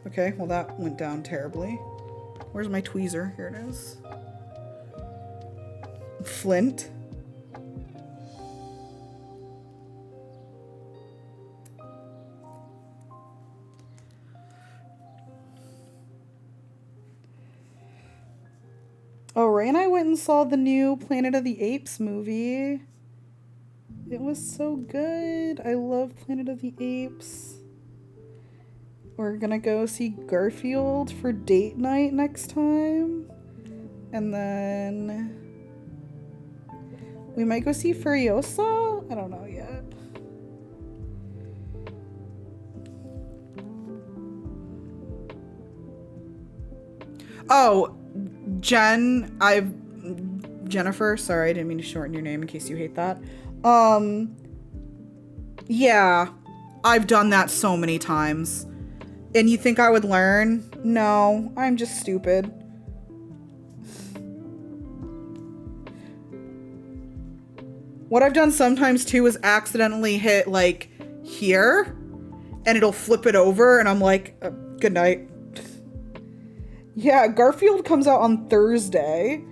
Okay, well that went down terribly. Where's my tweezer? Here it is. Flint. Oh, Ray and I went and saw the new Planet of the Apes movie. It was so good. I love Planet of the Apes. We're gonna go see Garfield for date night next time. And then we might go see Furiosa? I don't know yet. Oh, Jennifer, sorry, I didn't mean to shorten your name in case you hate that. Yeah, I've done that so many times. And you think I would learn? No, I'm just stupid. What I've done sometimes too is accidentally hit like here and it'll flip it over and I'm like, good night. Yeah, Garfield comes out on Thursday.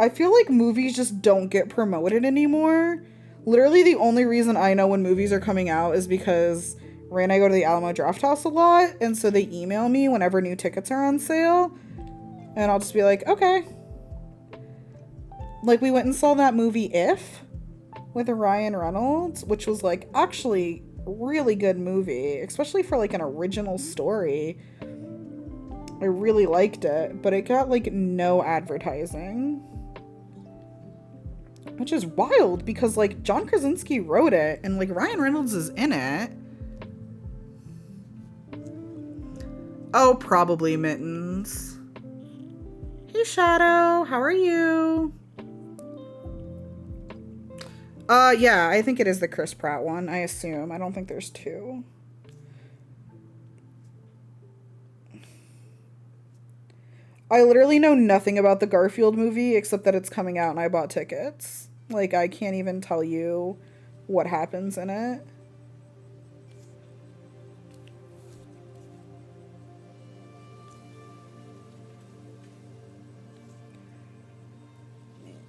I feel like movies just don't get promoted anymore. Literally the only reason I know when movies are coming out is because Ray and I go to the Alamo Drafthouse a lot, and so they email me whenever new tickets are on sale, and I'll just be like, okay. Like, we went and saw that movie If with Ryan Reynolds, which was like actually a really good movie, especially for like an original story. I really liked it, but it got like no advertising, which is wild because like John Krasinski wrote it and like Ryan Reynolds is in it. Oh, probably Mittens. Hey Shadow, how are you? Yeah, I think it is the Chris Pratt one, I assume. I don't think there's two. I literally know nothing about the Garfield movie except that it's coming out and I bought tickets. Like, I can't even tell you what happens in it.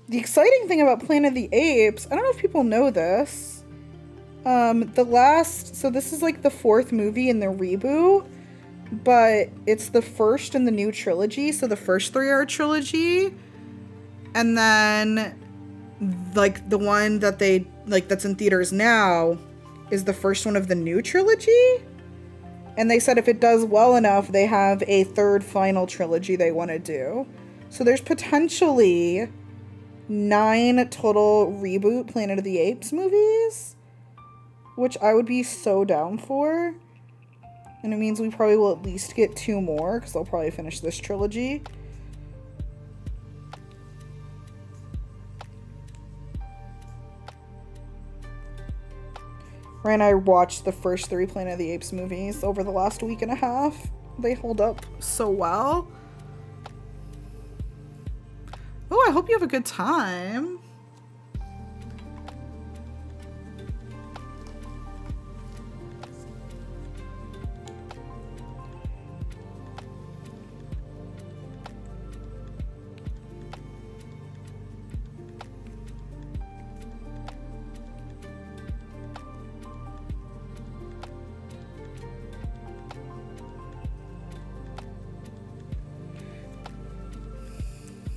The exciting thing about Planet of the Apes, I don't know if people know this. So this is like the 4th movie in the reboot, but it's the first in the new trilogy. So the first 3 are a trilogy. And then like the one that they like that's in theaters now is the first one of the new trilogy. And they said if it does well enough, they have a 3rd final trilogy they want to do. So there's potentially 9 total reboot Planet of the Apes movies, which I would be so down for. And it means we probably will at least get 2 more, because they'll probably finish this trilogy. Ryan and I watched the first 3 Planet of the Apes movies over the last week and a half. They hold up so well. Oh, I hope you have a good time.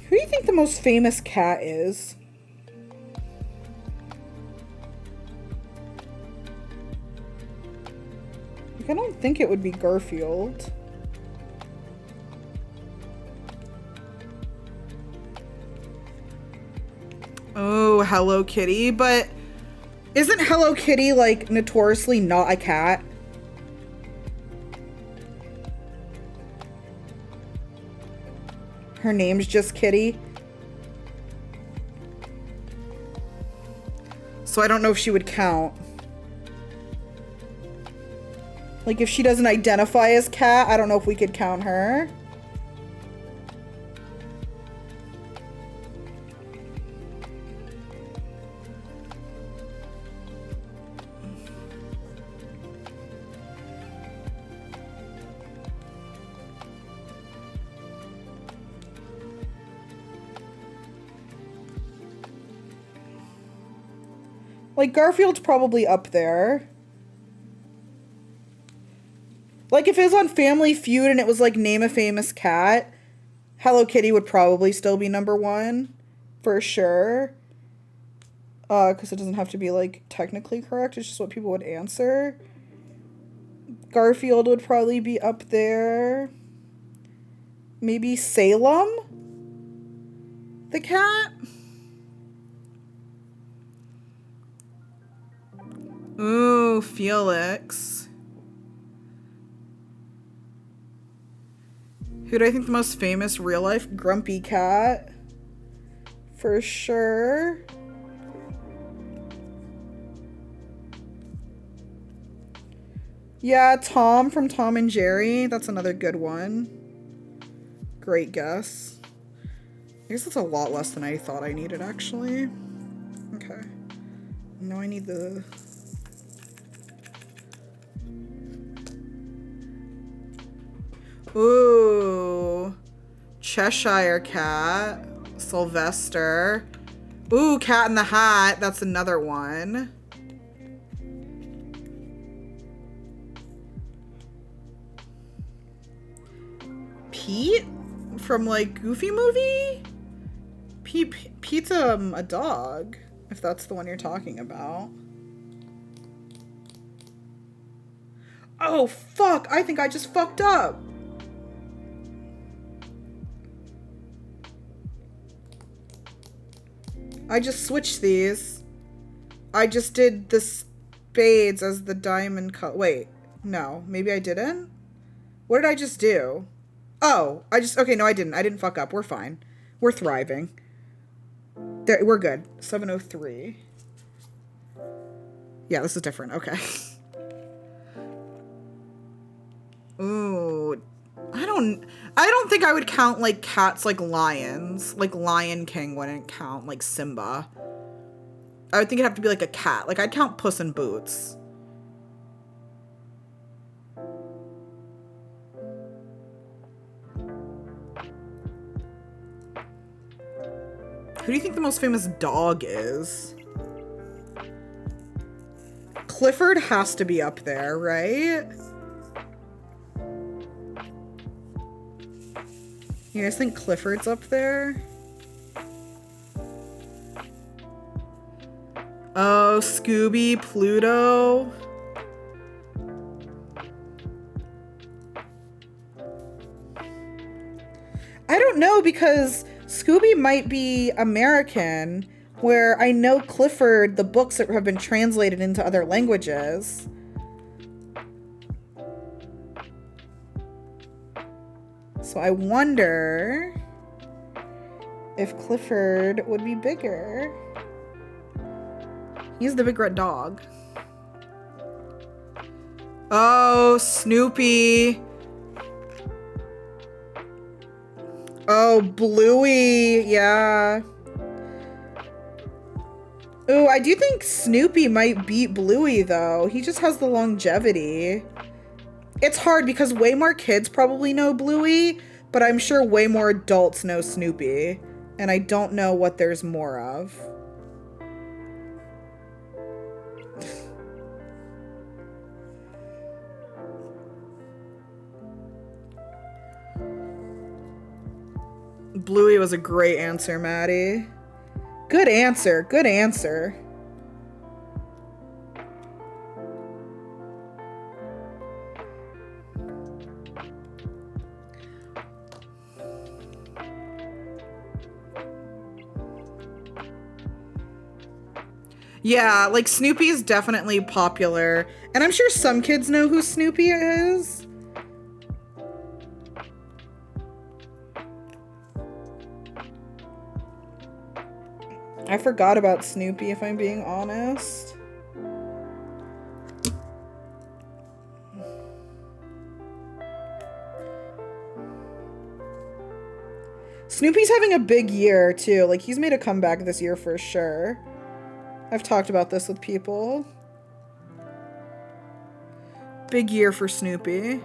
Who do you think the most famous cat is? Like, I don't think it would be Garfield. Oh, Hello Kitty, but isn't Hello Kitty like notoriously not a cat? Her name's just Kitty. So I don't know if she would count. Like, if she doesn't identify as cat, I don't know if we could count her. Like, Garfield's probably up there. Like, if it was on Family Feud and it was, like, name a famous cat, Hello Kitty would probably still be number 1. For sure. Because it doesn't have to be, like, technically correct. It's just what people would answer. Garfield would probably be up there. Maybe Salem? The cat? Ooh, Felix. Who do I think the most famous real life? Grumpy Cat. For sure. Yeah, Tom from Tom and Jerry. That's another good one. Great guess. I guess that's a lot less than I thought I needed, actually. Okay. Now I need the... Ooh, Cheshire Cat, Sylvester. Ooh, Cat in the Hat, that's another one. Pete from like Goofy Movie? Pete's a dog, if that's the one you're talking about. Oh, fuck, I think I just fucked up. I just switched these. I just did the spades as the diamond color. Wait, no, maybe I didn't? What did I just do? Oh, okay, no, I didn't. I didn't fuck up. We're fine. We're thriving. There, we're good. 703. Yeah, this is different. Okay. Ooh, I don't think I would count like cats like lions. Like Lion King wouldn't count, like Simba. I would think it'd have to be like a cat. Like I'd count Puss in Boots. Who do you think the most famous dog is? Clifford has to be up there, right? You guys think Clifford's up there? Oh, Scooby, Pluto. I don't know, because Scooby might be American, where I know Clifford, the books that have been translated into other languages. So I wonder if Clifford would be bigger. He's the big red dog. Oh, Snoopy. Oh, Bluey. Yeah. Ooh, I do think Snoopy might beat Bluey, though. He just has the longevity. It's hard because way more kids probably know Bluey, but I'm sure way more adults know Snoopy. And I don't know what there's more of. Bluey was a great answer, Maddie. Good answer. Good answer. Yeah, like Snoopy is definitely popular. And I'm sure some kids know who Snoopy is. I forgot about Snoopy, if I'm being honest. Snoopy's having a big year, too. Like, he's made a comeback this year for sure. I've talked about this with people. Big year for Snoopy.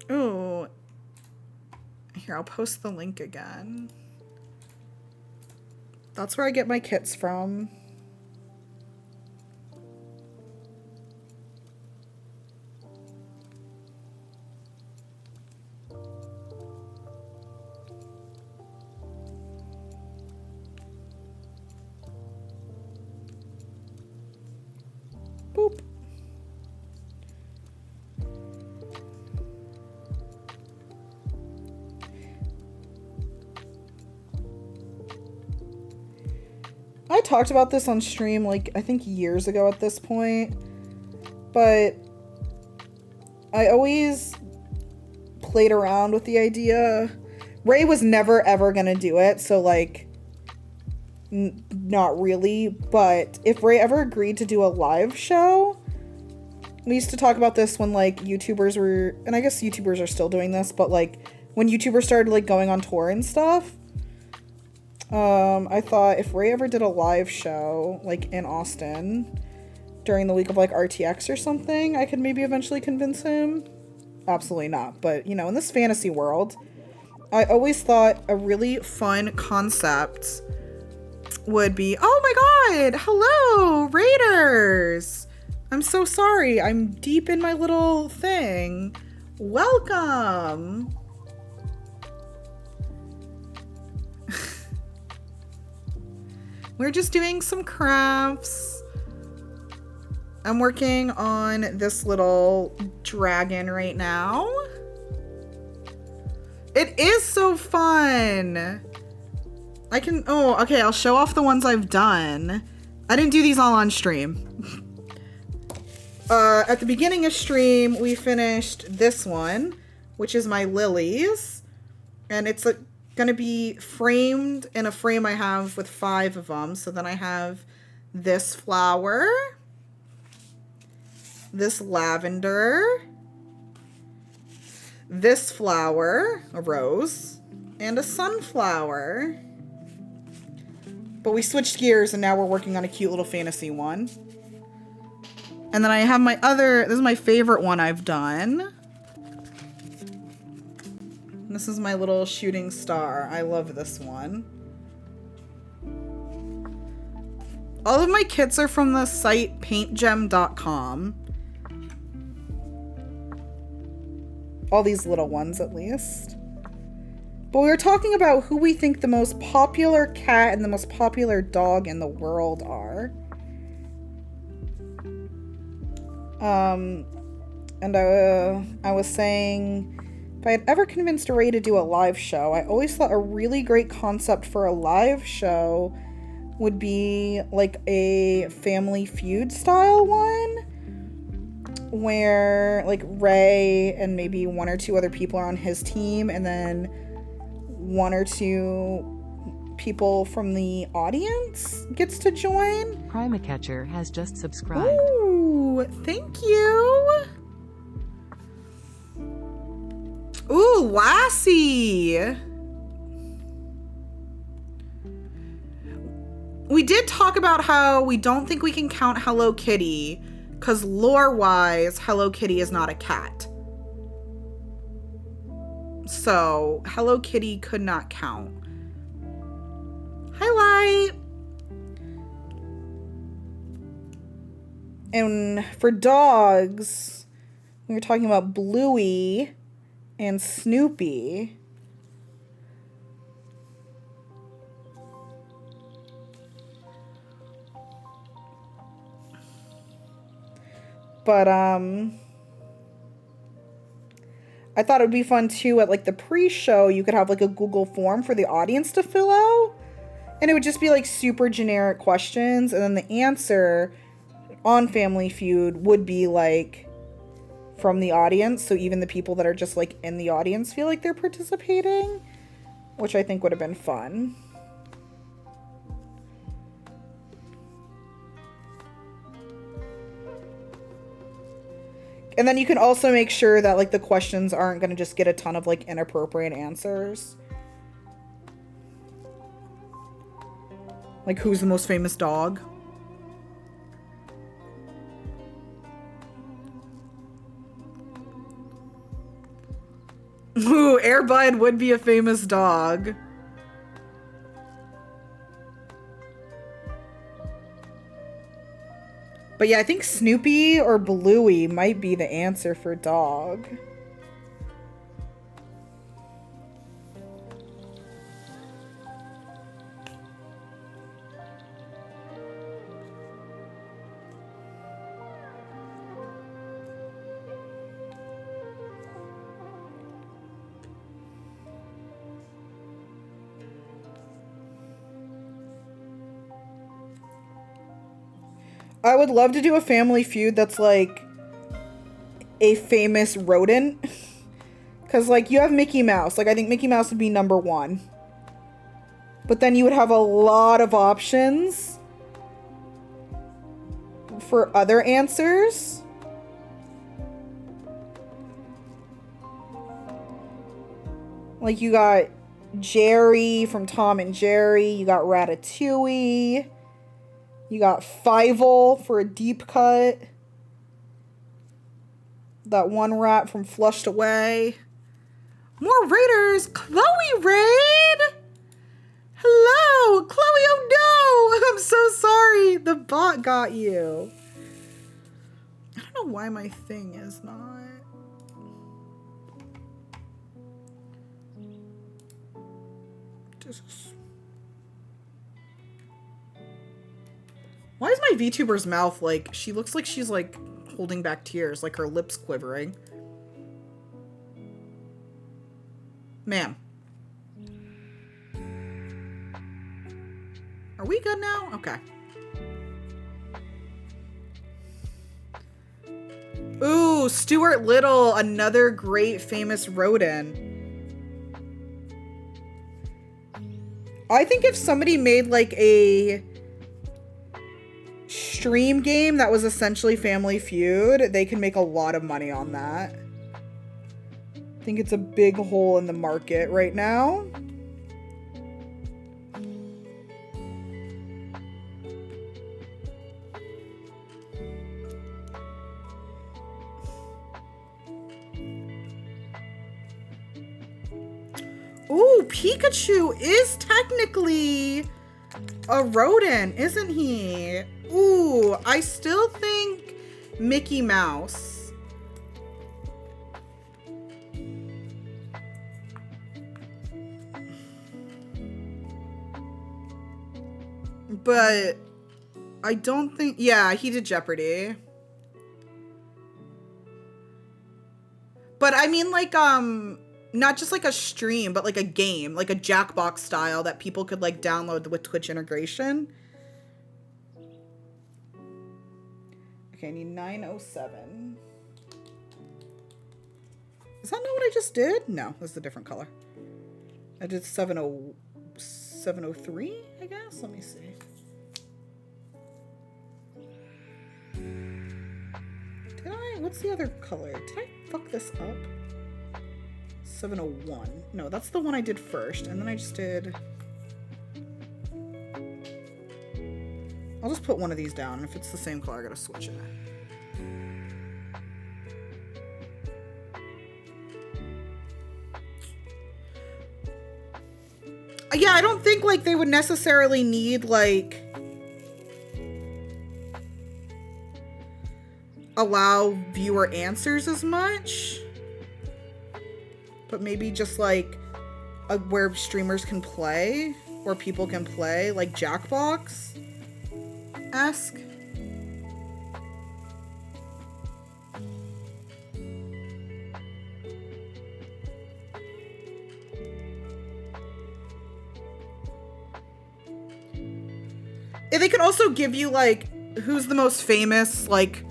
Ooh. Here, I'll post the link again. That's where I get my kits from. Boop. I talked about this on stream, like, I think years ago at this point, but I always played around with the idea. Ray was never ever gonna do it, so like, not really, but if Ray ever agreed to do a live show, we used to talk about this when like YouTubers were, and I guess YouTubers are still doing this, but like when YouTubers started like going on tour and stuff, I thought if Ray ever did a live show, like in Austin, during the week of like RTX or something, I could maybe eventually convince him. Absolutely not. But, you know, in this fantasy world, I always thought a really fun concept would be, oh my god, hello, Raiders! I'm so sorry, I'm deep in my little thing. Welcome! We're just doing some crafts. I'm working on this little dragon right now. It is so fun. I can, oh, okay, I'll show off the ones I've done. I didn't do these all on stream. At the beginning of stream, we finished this one, which is my lilies. And it's gonna be framed in a frame I have with 5 of them. So then I have this flower, this lavender, this flower, a rose, and a sunflower. But we switched gears and now we're working on a cute little fantasy one. And then I have my other, this is my favorite one I've done. This is my little shooting star. I love this one. All of my kits are from the site PaintGem.com. All these little ones, at least. But we were talking about who we think the most popular cat and the most popular dog in the world are. And I was saying, if I had ever convinced Ray to do a live show, I always thought a really great concept for a live show would be like a Family Feud style one, where like Ray and maybe one or two other people are on his team, and then one or two people from the audience gets to join. Primacatcher has just subscribed. Ooh, thank you. Ooh, Lassie. We did talk about how we don't think we can count Hello Kitty because lore-wise, Hello Kitty is not a cat. So, Hello Kitty could not count. Highlight. And for dogs, we were talking about Bluey and Snoopy. But I thought it would be fun too at like the pre-show, you could have like a Google form for the audience to fill out. And it would just be like super generic questions, and then the answer on Family Feud would be like from the audience, so even the people that are just like in the audience feel like they're participating, which I think would have been fun. And then you can also make sure that like the questions aren't going to just get a ton of like inappropriate answers. Like, who's the most famous dog? Ooh, Air Bud would be a famous dog. But yeah, I think Snoopy or Bluey might be the answer for dog. I would love to do a Family Feud that's like a famous rodent. Because like you have Mickey Mouse. Like I think Mickey Mouse would be number one. But then you would have a lot of options for other answers. Like you got Jerry from Tom and Jerry. You got Ratatouille. You got Fievel for a deep cut. That one rat from Flushed Away. More raiders. Chloe raid. Hello, Chloe. Oh no, I'm so sorry. The bot got you. I don't know why my thing is not. Why is my VTuber's mouth like, she looks like she's like holding back tears, like her lips quivering. Ma'am. Are we good now? Okay. Ooh, Stuart Little, another great famous rodent. I think if somebody made like a stream game that was essentially Family Feud, they could make a lot of money on that. I think it's a big hole in the market right now. Ooh, Pikachu is technically a rodent, isn't he? Ooh, I still think Mickey Mouse. But I don't think, yeah, he did Jeopardy. But I mean, like, not just like a stream, but like a game, like a Jackbox style that people could like download with Twitch integration. Okay, I need 907. Is that not what I just did? No, this is a different color. I did 703, I guess. Let me see. Did I? What's the other color? Did I fuck this up? 701. No, that's the one I did first, and then I just did... I'll just put one of these down, and if it's the same color, I gotta switch it. Yeah, I don't think, like, they would necessarily need, like... allow viewer answers as much. But maybe just, like, where streamers can play, or people can play, like Jackbox-esque. And they could also give you, like, who's the most famous, like,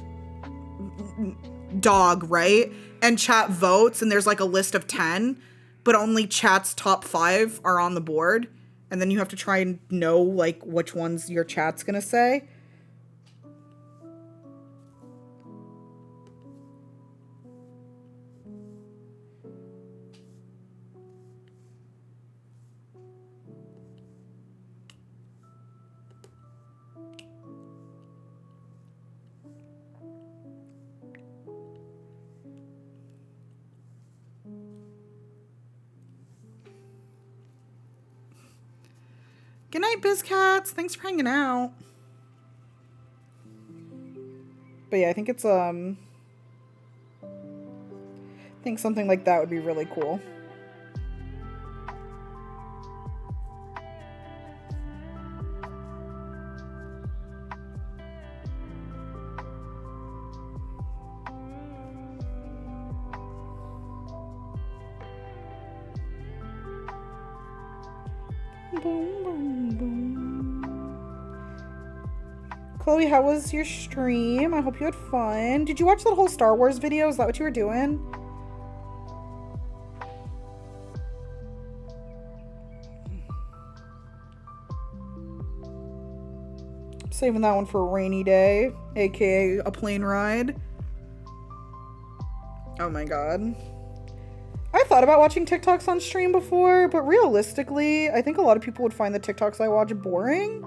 dog, right? And chat votes, and there's, like, a list of 10, but only chat's top 5 are on the board. And then you have to try and know, like, which ones your chat's gonna say. Good night, BizCats. Thanks for hanging out. But yeah, I think it's, I think something like that would be really cool. Boom, boom, boom. Chloe, how was your stream? I hope you had fun. Did you watch that whole Star Wars video? Is that what you were doing? I'm saving that one for a rainy day, aka a plane ride. Oh my god. I thought about watching TikToks on stream before, but realistically, I think a lot of people would find the TikToks I watch boring.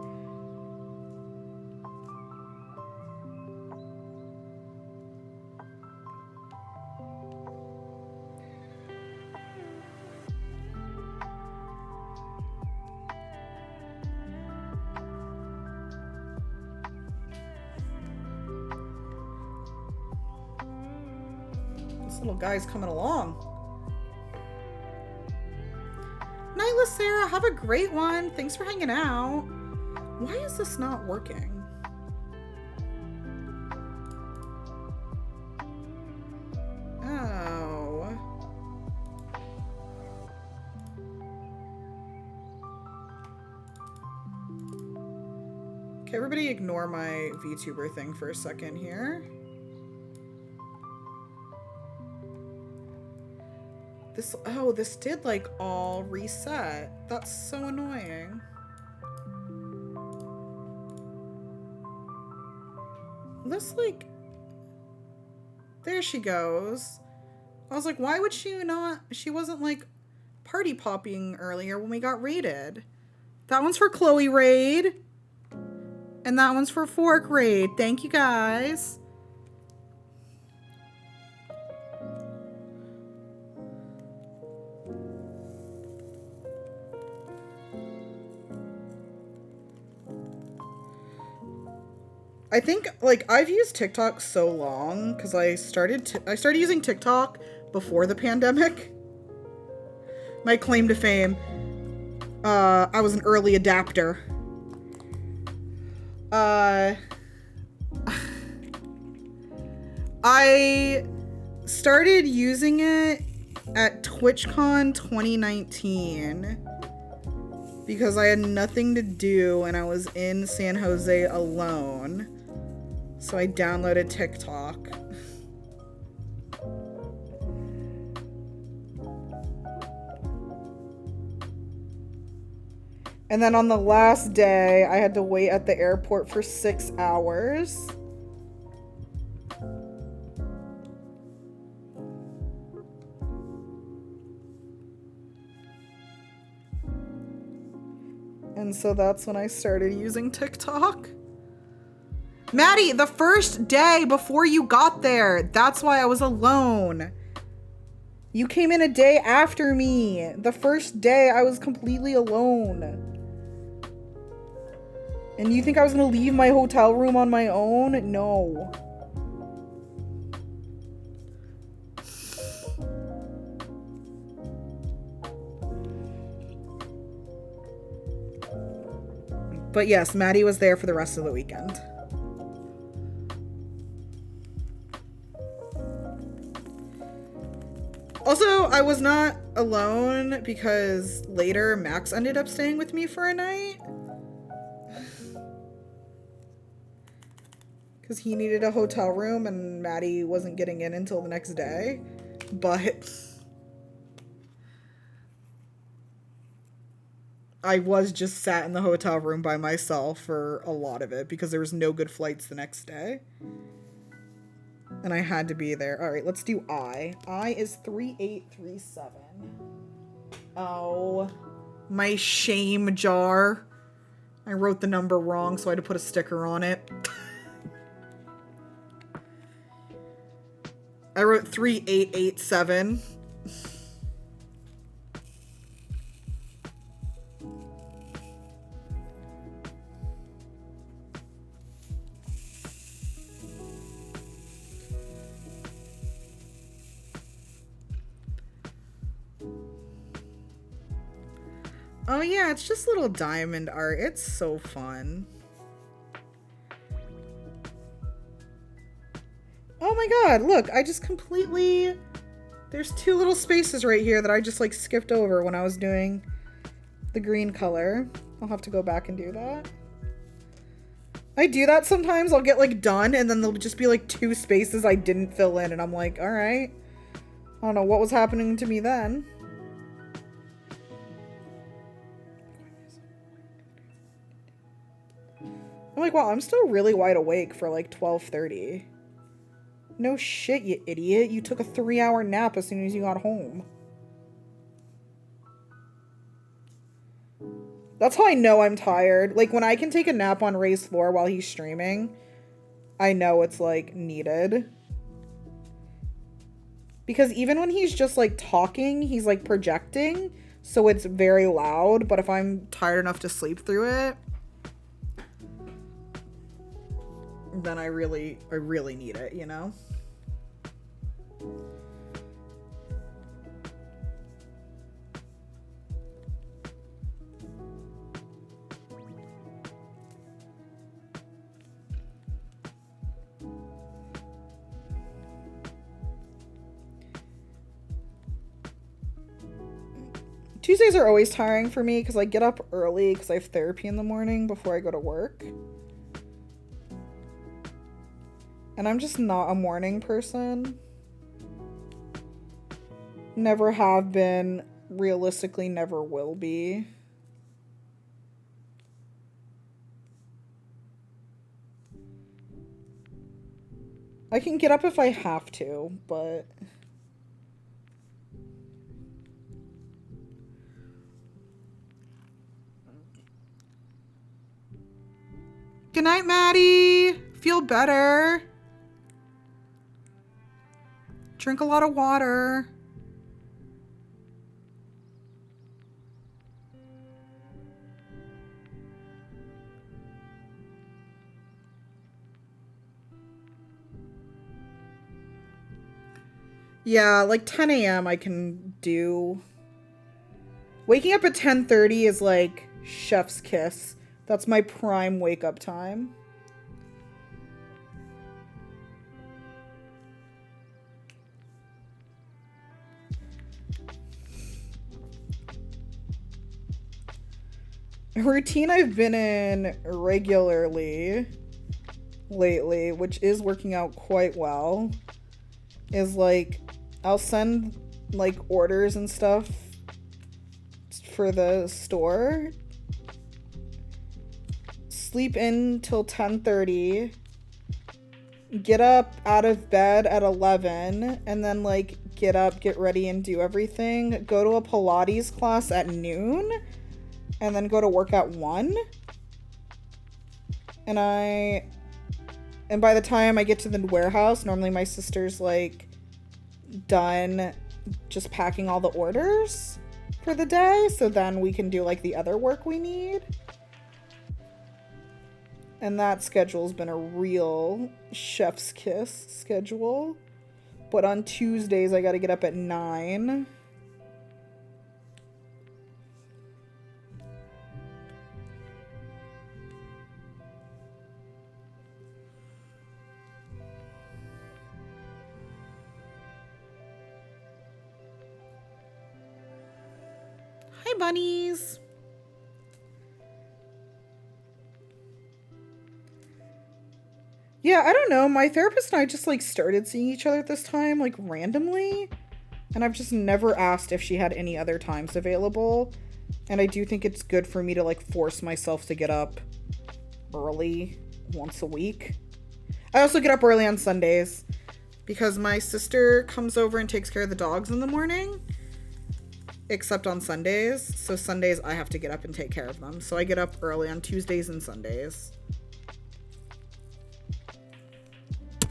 This little guy's coming along. Nyla, Sarah, have a great one. Thanks for hanging out. Why is this not working? Oh. Okay, everybody ignore my VTuber thing for a second here. This did like all reset. That's so annoying. This like, there she goes. I was like, why would she not, she wasn't like party popping earlier when we got raided. That one's for Chloe Raid. And that one's for Fork Raid. Thank you guys. I think, like, I've used TikTok so long because I started using TikTok before the pandemic. My claim to fame, I was an early adapter. I started using it at TwitchCon 2019 because I had nothing to do and I was in San Jose alone. So I downloaded TikTok. And then on the last day, I had to wait at the airport for 6 hours. And so that's when I started using TikTok. Maddie, the first day before you got there, that's why I was alone. You came in a day after me. The first day I was completely alone. And you think I was gonna leave my hotel room on my own? No. But yes, Maddie was there for the rest of the weekend. Also, I was not alone because later Max ended up staying with me for a night. Because he needed a hotel room and Maddie wasn't getting in until the next day. But I was just sat in the hotel room by myself for a lot of it because there was no good flights the next day. And I had to be there. All right, let's do I. I is 3837. Oh, my shame jar. I wrote the number wrong, so I had to put a sticker on it. I wrote 3887. Oh yeah, it's just little diamond art. It's so fun. Oh my god, look, I just completely... There's two little spaces right here that I just like skipped over when I was doing the green color. I'll have to go back and do that. I do that sometimes. I'll get like done and then there'll just be like two spaces I didn't fill in and I'm like, all right. I don't know what was happening to me then. I'm like, wow, I'm still really wide awake for like 12:30. No shit, you idiot. You took a 3-hour nap as soon as you got home. That's how I know I'm tired. Like, when I can take a nap on Ray's floor while he's streaming, I know it's, like, needed. Because even when he's just, like, talking, he's, like, projecting, so it's very loud. But if I'm tired enough to sleep through it, then I really need it, you know? Tuesdays are always tiring for me because I get up early because I have therapy in the morning before I go to work. And I'm just not a morning person. Never have been, realistically never will be. I can get up if I have to, but... Good night, Maddie. Feel better. Drink a lot of water. Yeah, like 10 a.m. I can do. Waking up at 10:30 is like chef's kiss. That's my prime wake up time. A routine I've been in regularly lately, which is working out quite well, is like I'll send like orders and stuff for the store, sleep in till 10:30, get up out of bed at 11, and then like get up, get ready, and do everything, go to a Pilates class at noon, and then go to work at 1. And by the time I get to the warehouse, normally my sister's like done just packing all the orders for the day, so then we can do like the other work we need. And that schedule's been a real chef's kiss schedule. But on Tuesdays, I gotta get up at 9. Hi, bunnies. Yeah, I don't know. My therapist and I just like started seeing each other at this time, like randomly. And I've just never asked if she had any other times available. And I do think it's good for me to like force myself to get up early once a week. I also get up early on Sundays because my sister comes over and takes care of the dogs in the morning, except on Sundays. So Sundays I have to get up and take care of them. So I get up early on Tuesdays and Sundays.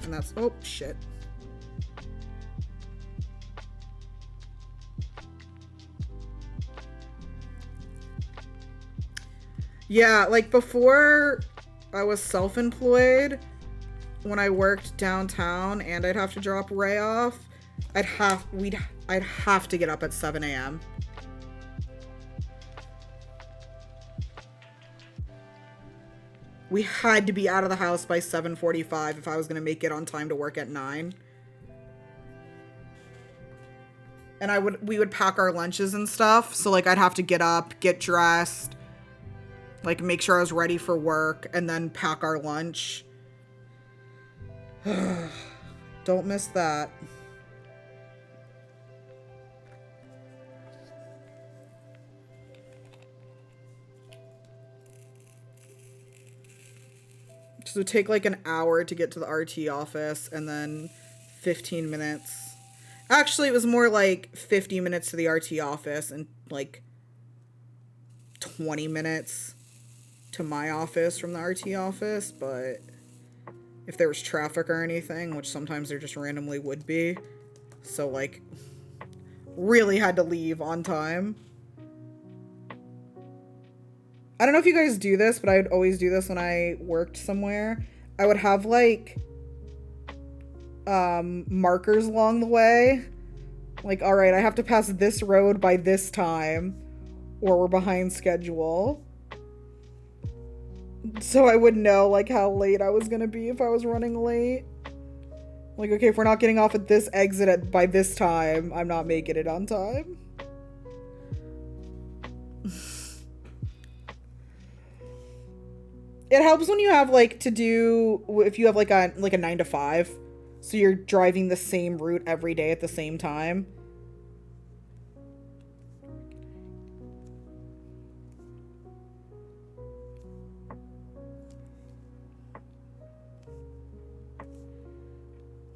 And that's, oh shit. Yeah, like before I was self-employed, when I worked downtown and I'd have to drop Ray off, I'd have to get up at 7 a.m. We had to be out of the house by 7:45 if I was going to make it on time to work at 9. And we would pack our lunches and stuff. So like I'd have to get up, get dressed, like make sure I was ready for work, and then pack our lunch. Don't miss that. So it would take like an hour to get to the RT office, and then 15 minutes. Actually, it was more like 50 minutes to the RT office and like 20 minutes to my office from the RT office. But if there was traffic or anything, which sometimes there just randomly would be, so like really had to leave on time. I don't know if you guys do this, but I would always do this when I worked somewhere. I would have like markers along the way. Like, all right, I have to pass this road by this time or we're behind schedule. So I would know like how late I was going to be if I was running late. Like, okay, if we're not getting off at this exit by this time, I'm not making it on time. It helps when you have like to do, if you have like a 9 to 5, so you're driving the same route every day at the same time.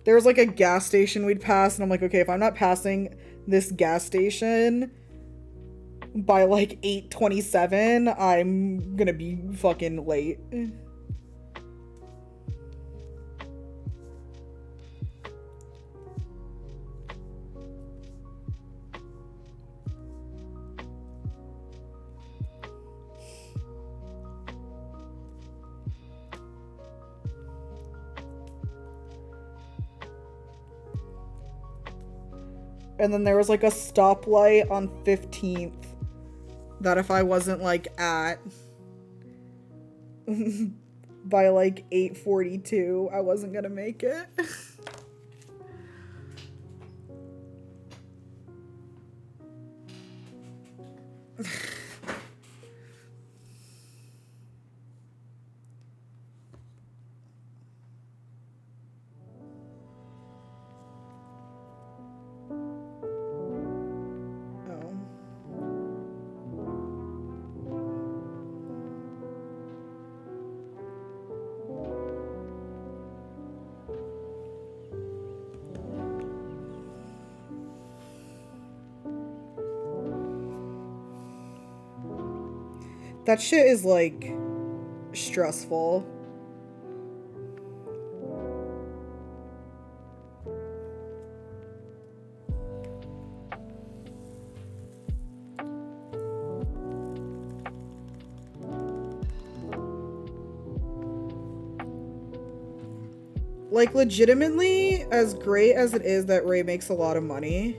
There was like a gas station we'd pass, and I'm like, okay, if I'm not passing this gas station by like 8:27, I'm gonna be fucking late. And then there was like a stoplight on 15th that if I wasn't like at by like 8:42, I wasn't gonna make it. That shit is, like, stressful. Like, legitimately, as great as it is that Ray makes a lot of money,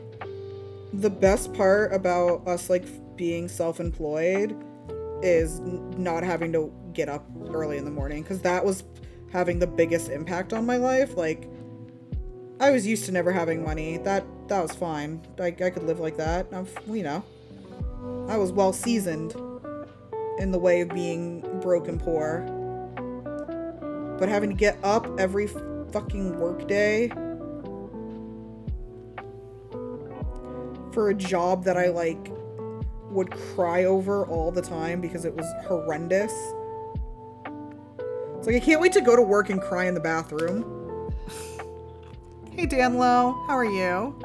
the best part about us, like, being self-employed is not having to get up early in the morning, because that was having the biggest impact on my life. Like, I was used to never having money. That was fine. I could live like that. You know, I was well seasoned in the way of being broke and poor. But having to get up every fucking work day for a job that I, like, would cry over all the time because it was horrendous. It's like, I can't wait to go to work and cry in the bathroom. Hey, Danlo, how are you?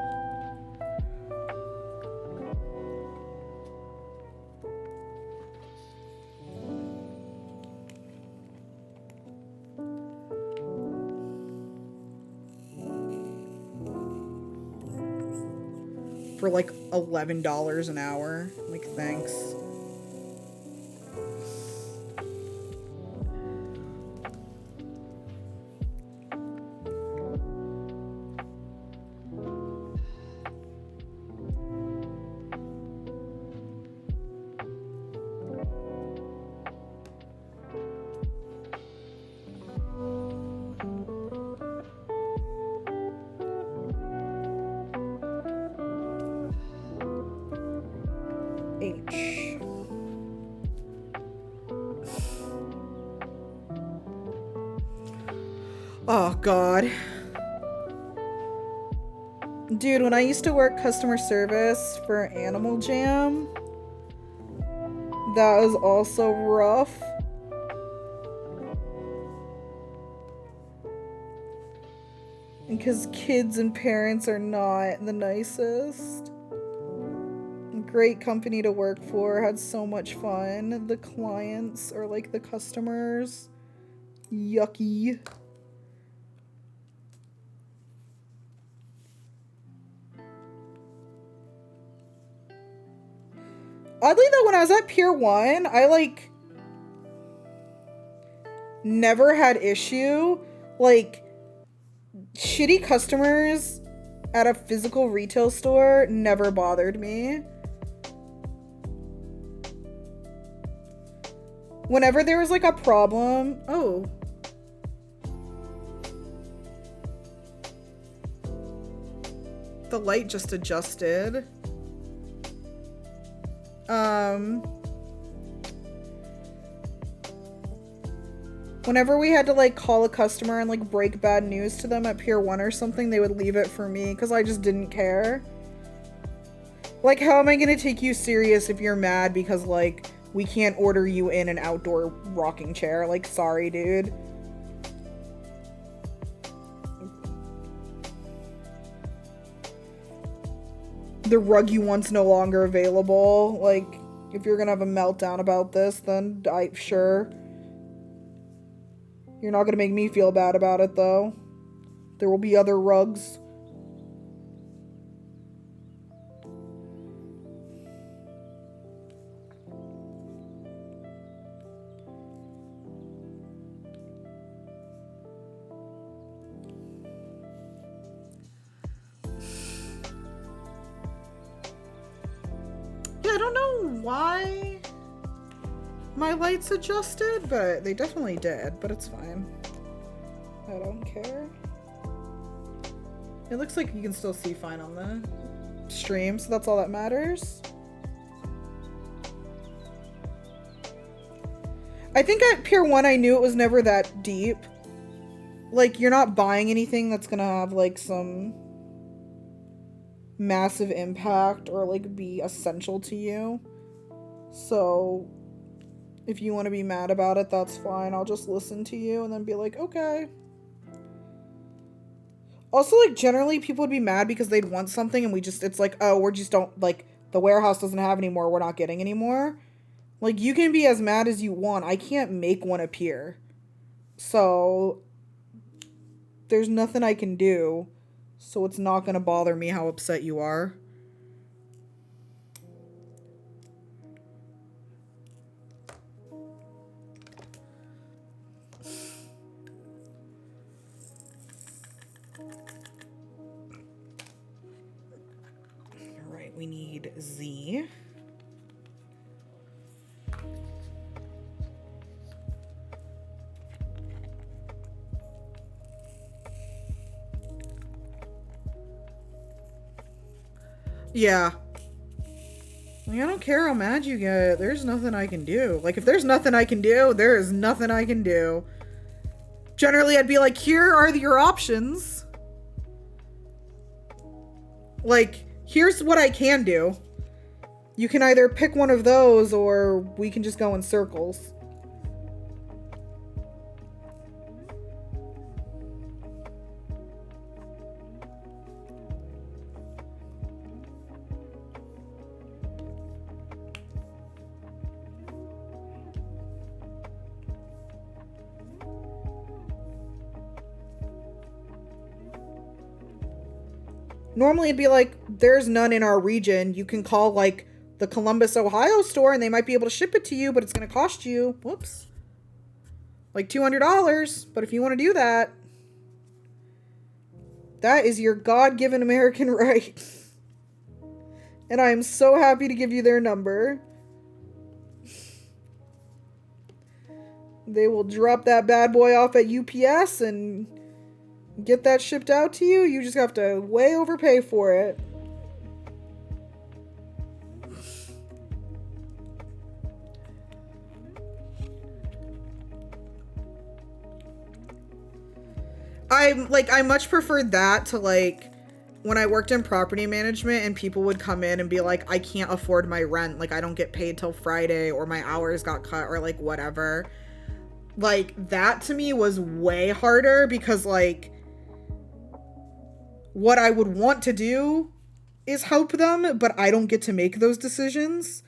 For like $11 an hour. Like, thanks. Oh, God. Dude, when I used to work customer service for Animal Jam, that was also rough. Because kids and parents are not the nicest. Great company to work for, had so much fun. The clients, or like the customers, yucky. Oddly though, when I was at Pier 1, I like never had issue. Like, shitty customers at a physical retail store never bothered me. Whenever there was like a problem, oh. The light just adjusted. Whenever we had to like call a customer and like break bad news to them at Pier 1 or something, they would leave it for me because I just didn't care. Like, how am I gonna take you serious if you're mad because like we can't order you in an outdoor rocking chair? Like, sorry, dude. The rug you want's no longer available. Like, if you're gonna have a meltdown about this, then sure. You're not gonna make me feel bad about it, though. There will be other rugs. Yeah, I don't know why my lights adjusted, but they definitely did, but it's fine. I don't care. It looks like you can still see fine on the stream, so that's all that matters. I think at Pier 1 I knew it was never that deep. Like, you're not buying anything that's gonna have like some massive impact or like be essential to you. So if you want to be mad about it, that's fine. I'll just listen to you and then be like, okay. Also, like, generally people would be mad because they'd want something and it's like, oh, we're just don't, like, the warehouse doesn't have anymore, we're not getting anymore. Like, you can be as mad as you want. I can't make one appear. So, there's nothing I can do. So it's not going to bother me how upset you are. All right, we need Z. Yeah. Like, I don't care how mad you get. There's nothing I can do. Like, if there's nothing I can do, there is nothing I can do. Generally, I'd be like, here are your options. Like, here's what I can do. You can either pick one of those or we can just go in circles. Normally it'd be like, there's none in our region. You can call like the Columbus, Ohio store and they might be able to ship it to you, but it's going to cost you, whoops, like $200. But if you want to do that, that is your God-given American right. And I am so happy to give you their number. They will drop that bad boy off at UPS and get that shipped out to you. You just have to way overpay for it. I much preferred that to like when I worked in property management and people would come in and be like, I can't afford my rent. Like, I don't get paid till Friday, or my hours got cut, or like whatever. Like, that to me was way harder because like what I would want to do is help them, but I don't get to make those decisions.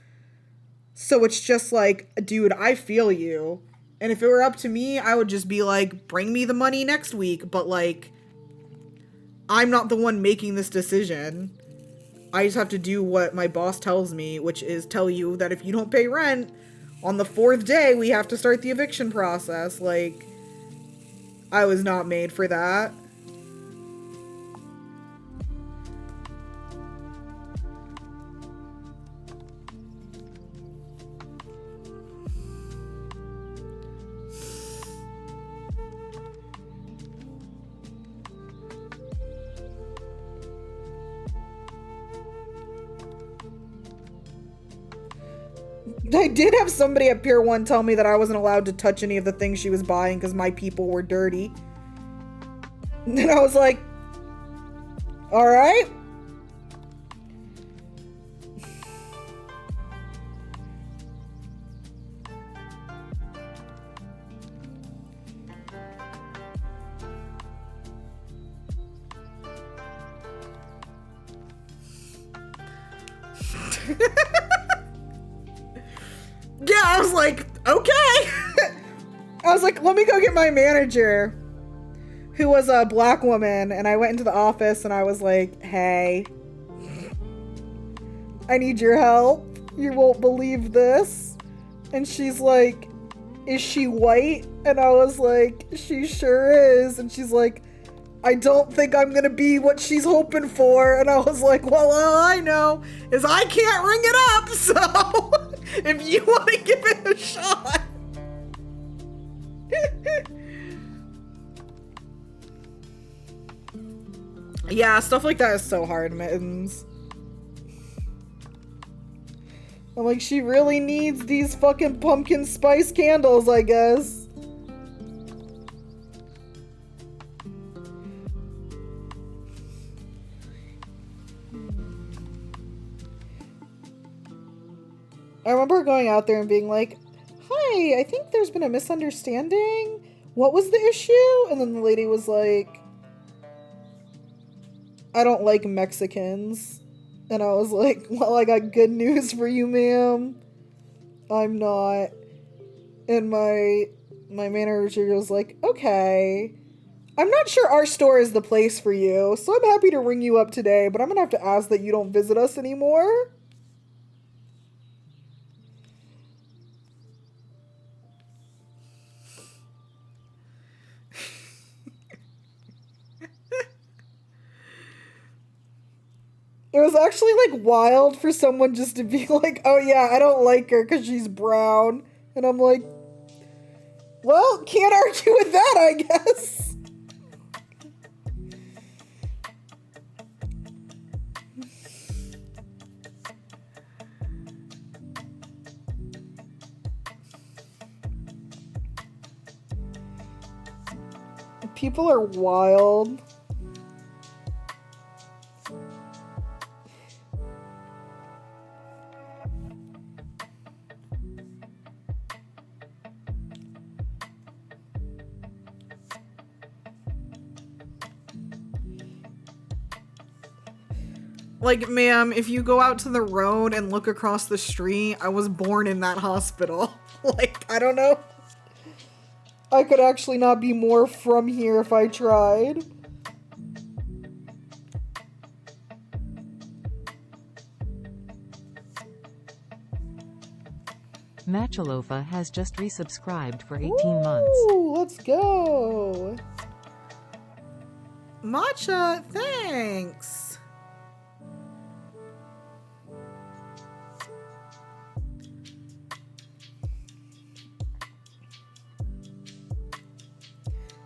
So it's just like, dude, I feel you. And if it were up to me, I would just be like, bring me the money next week. But like, I'm not the one making this decision. I just have to do what my boss tells me, which is tell you that if you don't pay rent, on the 4th day, we have to start the eviction process. Like, I was not made for that. I did have somebody at Pier 1 tell me that I wasn't allowed to touch any of the things she was buying because my people were dirty. And I was like, all right. Yeah, I was like, okay. I was like, let me go get my manager, who was a black woman, and I went into the office and I was like, hey, I need your help. You won't believe this. And she's like, is she white? And I was like, she sure is. And she's like, I don't think I'm gonna be what she's hoping for. And I was like, well, all I know is I can't ring it up, so if you want to give it a shot. Yeah, stuff like that is so hard, Mittens. I'm like, she really needs these fucking pumpkin spice candles, I guess. I remember going out there and being like, hi, I think there's been a misunderstanding. What was the issue? And then the lady was like, I don't like Mexicans. And I was like, well, I got good news for you, ma'am. I'm not. And my manager was like, okay, I'm not sure our store is the place for you, so I'm happy to ring you up today, but I'm gonna have to ask that you don't visit us anymore. It was actually, like, wild for someone just to be like, oh yeah, I don't like her because she's brown. And I'm like, well, can't argue with that, I guess. People are wild. Like, ma'am, if you go out to the road and look across the street, I was born in that hospital. Like, I don't know. I could actually not be more from here if I tried. Machalofa has just resubscribed for 18 months. Ooh, let's go. Matcha, thanks.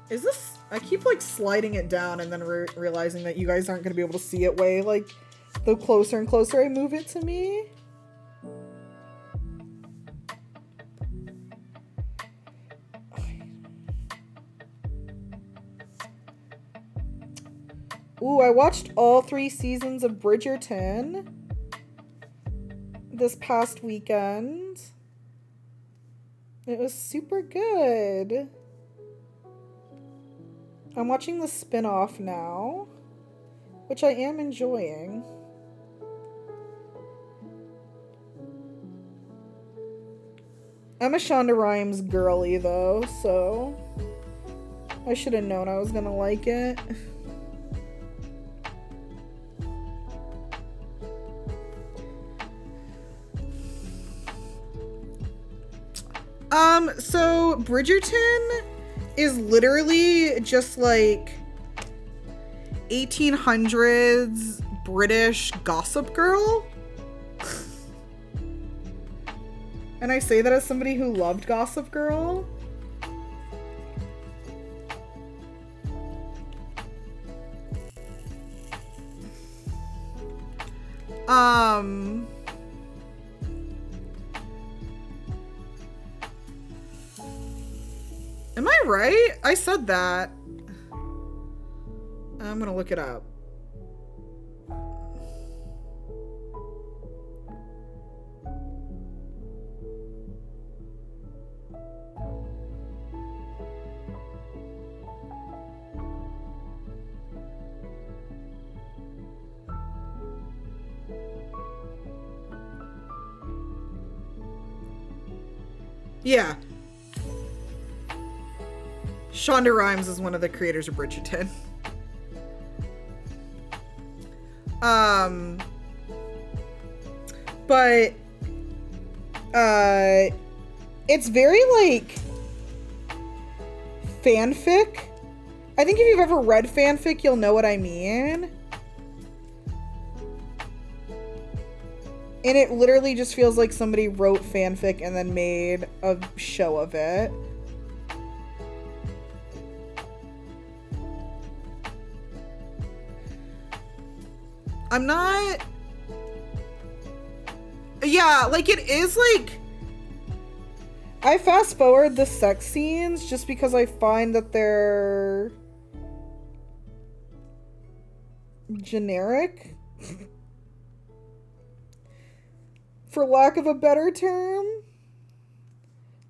Is this... I keep, like, sliding it down and then realizing that you guys aren't going to be able to see it way, like, the closer and closer I move it to me. Ooh, I watched all 3 seasons of Bridgerton this past weekend. It was super good. I'm watching the spin-off now, which I am enjoying. I'm a Shonda Rhimes girly, though, so I should have known I was gonna like it. So Bridgerton is literally just like 1800s British Gossip Girl. And I say that as somebody who loved Gossip Girl. Am I right? I said that. I'm gonna look it up. Yeah. Shonda Rhimes is one of the creators of Bridgerton. But it's very like fanfic. I think if you've ever read fanfic, you'll know what I mean. And it literally just feels like somebody wrote fanfic and then made a show of it. I'm not... Yeah, like, it is, like... I fast forward the sex scenes just because I find that they're... generic. For lack of a better term.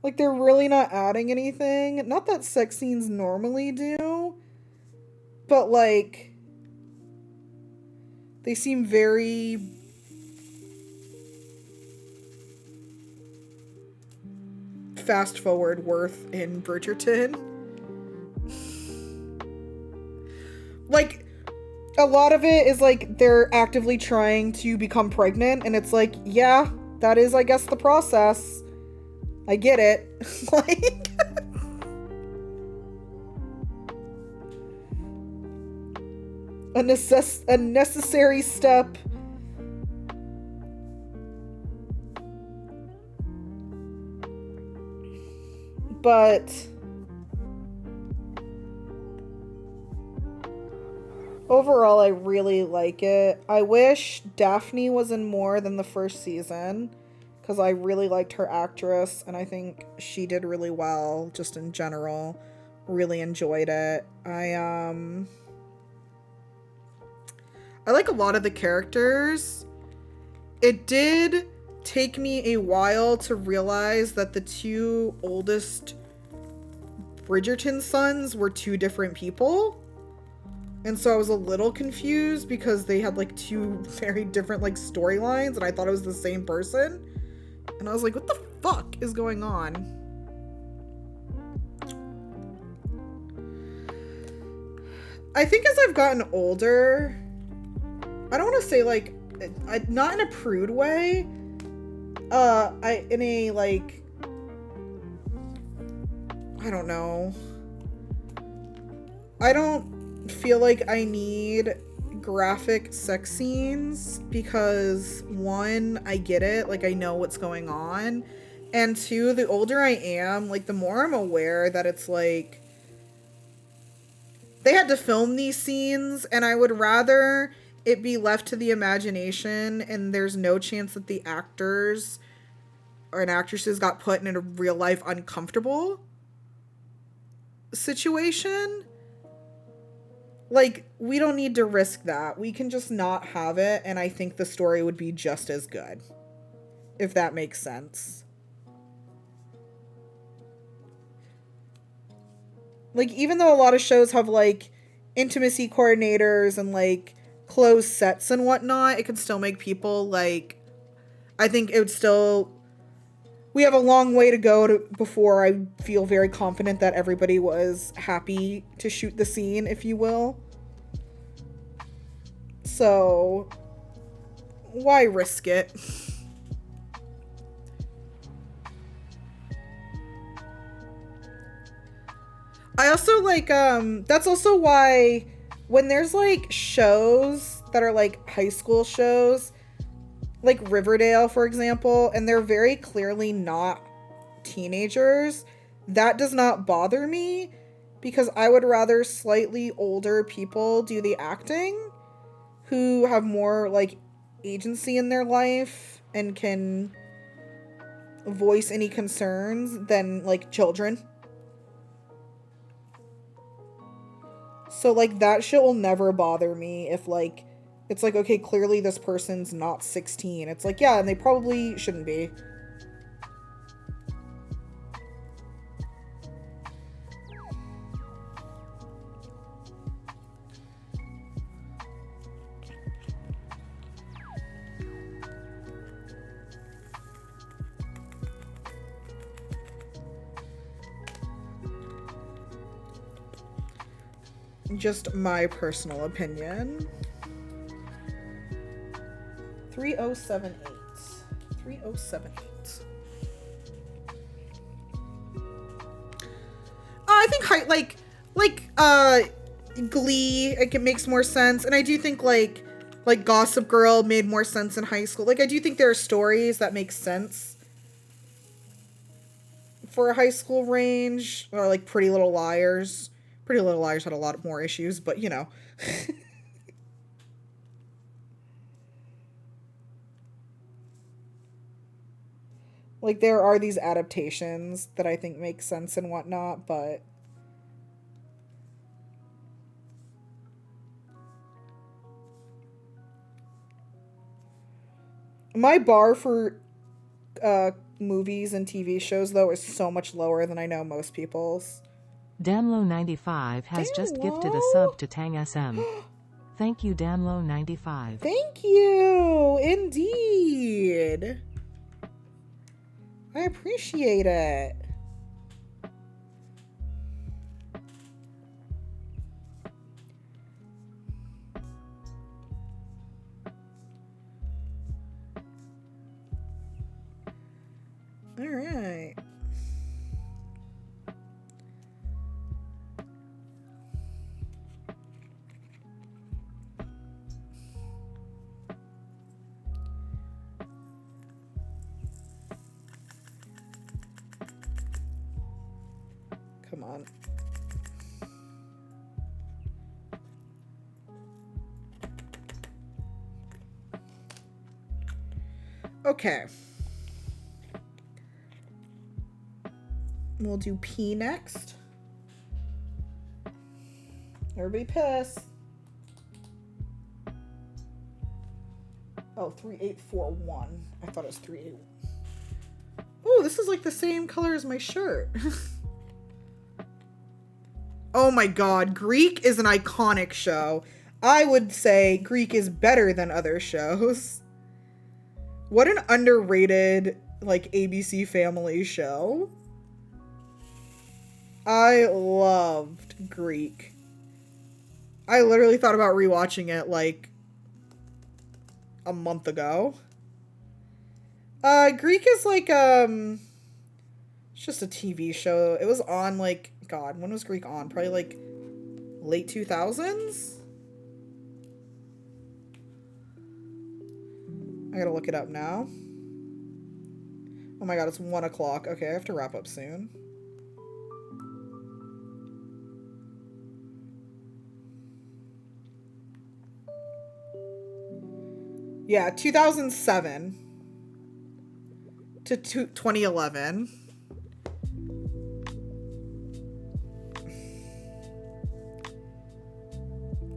Like, they're really not adding anything. Not that sex scenes normally do. But, like... they seem very... fast forward Worth in Bridgerton. Like, a lot of it is like they're actively trying to become pregnant, and it's like, yeah, that is, I guess, the process. I get it. Like, a necessary step. But overall, I really like it. I wish Daphne was in more than the first season, because I really liked her actress, and I think she did really well, just in general. Really enjoyed it. I like a lot of the characters. It did take me a while to realize that the two oldest Bridgerton sons were two different people. And so I was a little confused because they had like two very different like storylines, and I thought it was the same person. And I was like, what the fuck is going on? I think as I've gotten older, I don't want to say like, not in a prude way, in a like, I don't know. I don't feel like I need graphic sex scenes because, one, I get it, like I know what's going on, and two, the older I am, like the more I'm aware that it's like they had to film these scenes, and I would rather it be left to the imagination, and there's no chance that the actors or actresses got put in a real life uncomfortable situation. Like, we don't need to risk that. We can just not have it, and I think the story would be just as good, if that makes sense. Like, even though a lot of shows have like intimacy coordinators and like closed sets and whatnot, it can still make people like, I think it would still, we have a long way to go before I feel very confident that everybody was happy to shoot the scene, if you will. So why risk it? I also like, that's also why when there's like shows that are like high school shows, like Riverdale, for example, and they're very clearly not teenagers, that does not bother me because I would rather slightly older people do the acting who have more like agency in their life and can voice any concerns than like children. So like that shit will never bother me if like it's like, okay, clearly this person's not 16. It's like, yeah, and they probably shouldn't be. Just my personal opinion. 3078. 3078. I think Glee, like, it makes more sense, and I do think like Gossip Girl made more sense in high school. Like, I do think there are stories that make sense for a high school range, or like Pretty Little Liars. Pretty Little Liars had a lot more issues, but you know. Like, there are these adaptations that I think make sense and whatnot, but my bar for movies and TV shows, though, is so much lower than I know most people's. Damlo95 has just gifted a sub to Tang SM. Thank you, Damlo95. Thank you, indeed. I appreciate it. All right. Come on. Okay. We'll do P next. Everybody piss. Oh, 3841. I thought it was 381. Oh, this is like the same color as my shirt. Oh my god, Greek is an iconic show. I would say Greek is better than other shows. What an underrated, like, ABC Family show. I loved Greek. I literally thought about rewatching it, like, a month ago. Greek is like, it's just a TV show. It was on, like, God, when was Greek on? Probably, like, late 2000s? I gotta look it up now. Oh my god, it's 1 o'clock. Okay, I have to wrap up soon. Yeah, 2007 to 2011.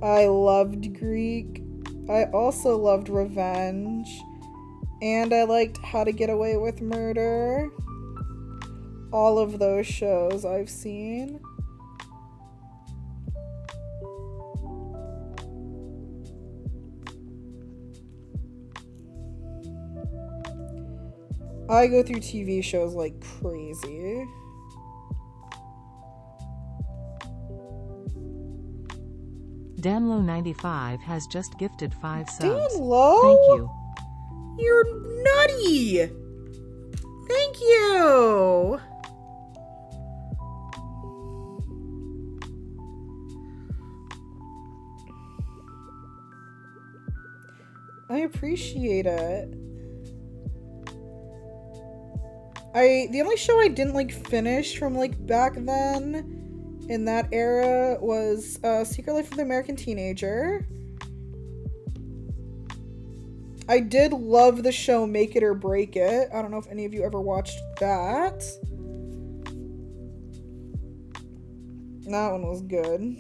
I loved Greek. I also loved Revenge. And I liked How to Get Away with Murder. All of those shows I've seen. I go through TV shows like crazy. Damlo95 has just gifted 5 subs. Damlo? Thank you. You're nutty! Thank you! I appreciate it. The only show I didn't like finish from like back then in that era was Secret Life of the American Teenager. I did love the show Make It or Break It. I don't know if any of you ever watched that. That one was good.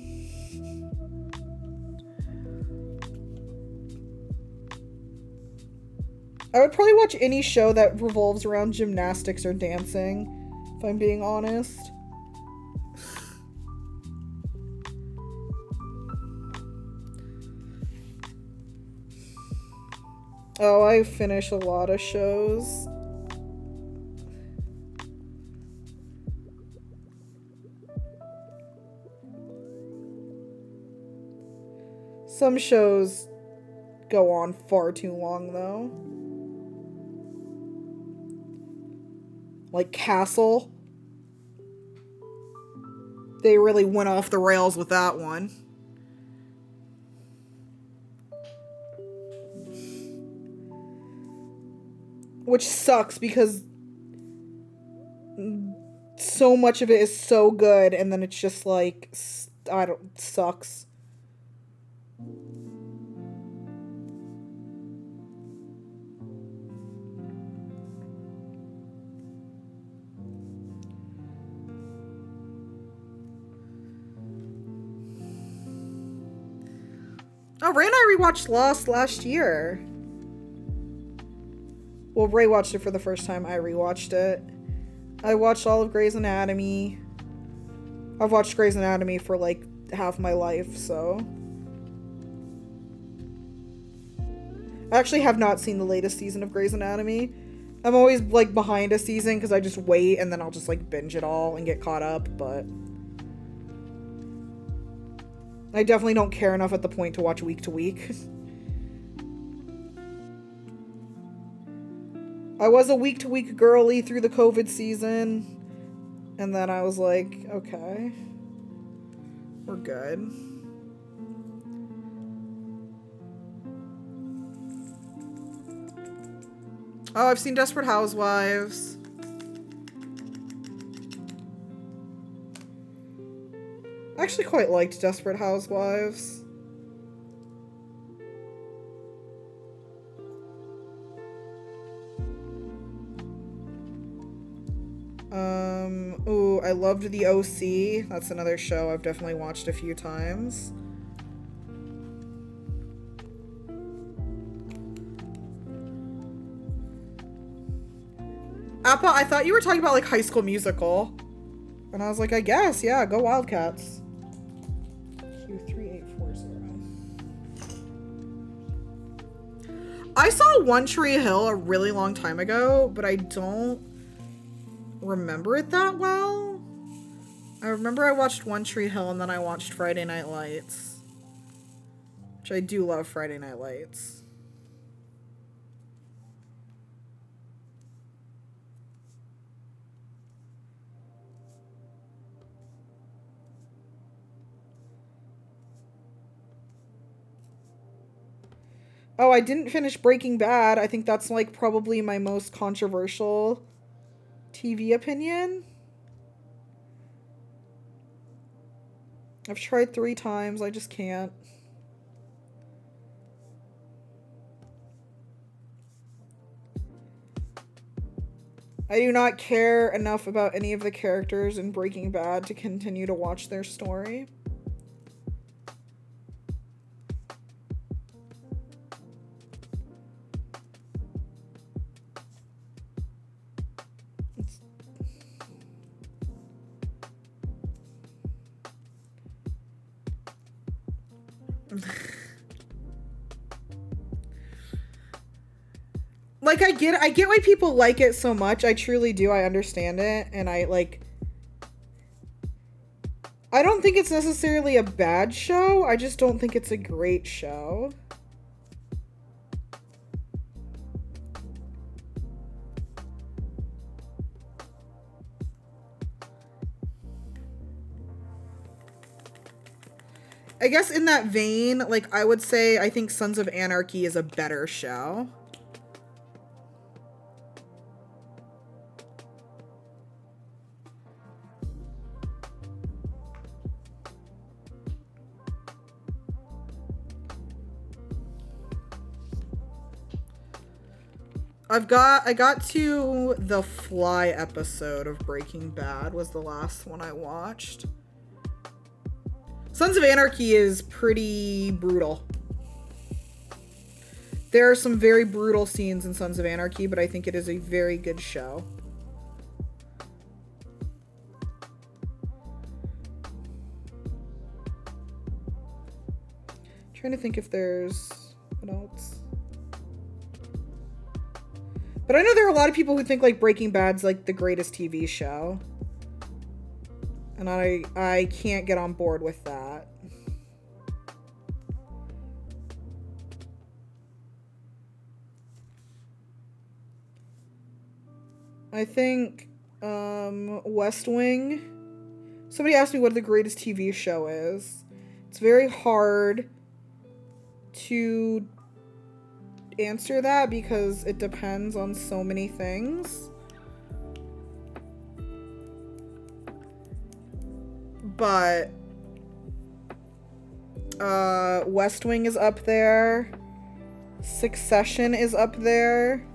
I would probably watch any show that revolves around gymnastics or dancing, if I'm being honest. Oh, I finish a lot of shows. Some shows go on far too long, though. Like Castle. They really went off the rails with that one. Which sucks because so much of it is so good and then it's just like, sucks. Oh, Ray and I rewatched Lost last year. Well, Ray watched it for the first time. I rewatched it. I watched all of Grey's Anatomy. I've watched Grey's Anatomy for like half my life, so. I actually have not seen the latest season of Grey's Anatomy. I'm always like behind a season because I just wait and then I'll just like binge it all and get caught up, but I definitely don't care enough at the point to watch week to week. I was a week-to-week girly through the COVID season. And then I was like, okay. We're good. Oh, I've seen Desperate Housewives. I actually quite liked Desperate Housewives. Ooh, I loved The OC. That's another show I've definitely watched a few times. Appa, I thought you were talking about like High School Musical. And I was like, I guess, yeah, go Wildcats. Q3840. I saw One Tree Hill a really long time ago, but I don't remember it that well. I remember I watched One Tree Hill and then I watched Friday Night Lights. Which I do love Friday Night Lights. Oh, I didn't finish Breaking Bad. I think that's like probably my most controversial TV opinion. I've tried 3 times. I just can't. I do not care enough about any of the characters in Breaking Bad to continue to watch their story. Like, I get why people like it so much. I truly do. I understand it. And I don't think it's necessarily a bad show. I just don't think it's a great show. I guess in that vein, like, I would say I think Sons of Anarchy is a better show. I got to the Fly episode of Breaking Bad was the last one I watched. Sons of Anarchy is pretty brutal. There are some very brutal scenes in Sons of Anarchy, but I think it is a very good show. Trying to think if there's what else. But I know there are a lot of people who think like Breaking Bad's like the greatest TV show. And I can't get on board with that. I think West Wing. Somebody asked me what the greatest TV show is. It's very hard to answer that because it depends on so many things. But West Wing is up there. Succession is up there.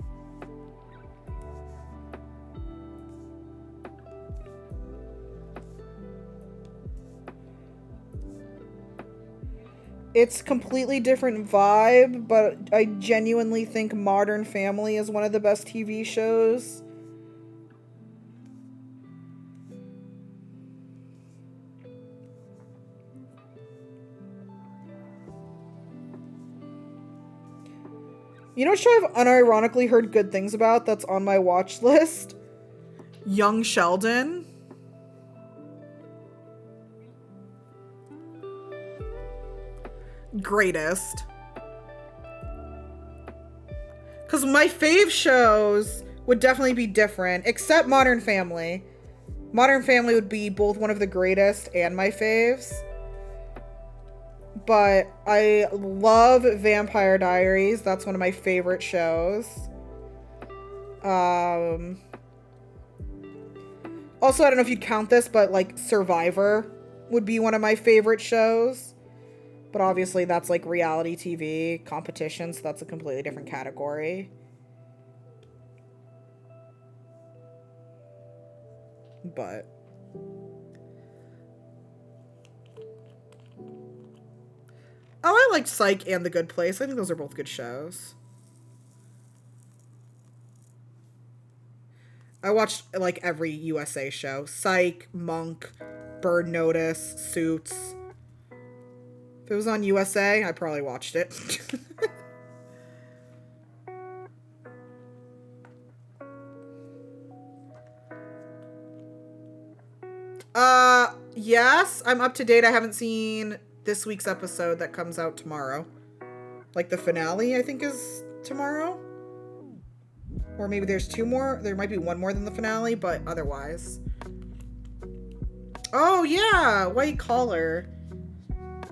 It's completely different vibe, but I genuinely think Modern Family is one of the best TV shows. You know what show I've unironically heard good things about that's on my watch list? Young Sheldon. Greatest. Because my fave shows would definitely be different, except Modern Family. Modern Family would be both one of the greatest and my faves. But I love Vampire Diaries. That's one of my favorite shows. Also, I don't know if you'd count this, but like Survivor would be one of my favorite shows. But obviously that's like reality TV competition, so that's a completely different category. But I liked Psych and The Good Place. I think those are both good shows. I watched like every USA show. Psych, Monk, Bird Notice, Suits. If it was on USA, I probably watched it. Yes, I'm up to date. I haven't seen this week's episode that comes out tomorrow. Like the finale, I think, is tomorrow. Or maybe there's two more. There might be one more than the finale, but otherwise. Oh, yeah, White Collar.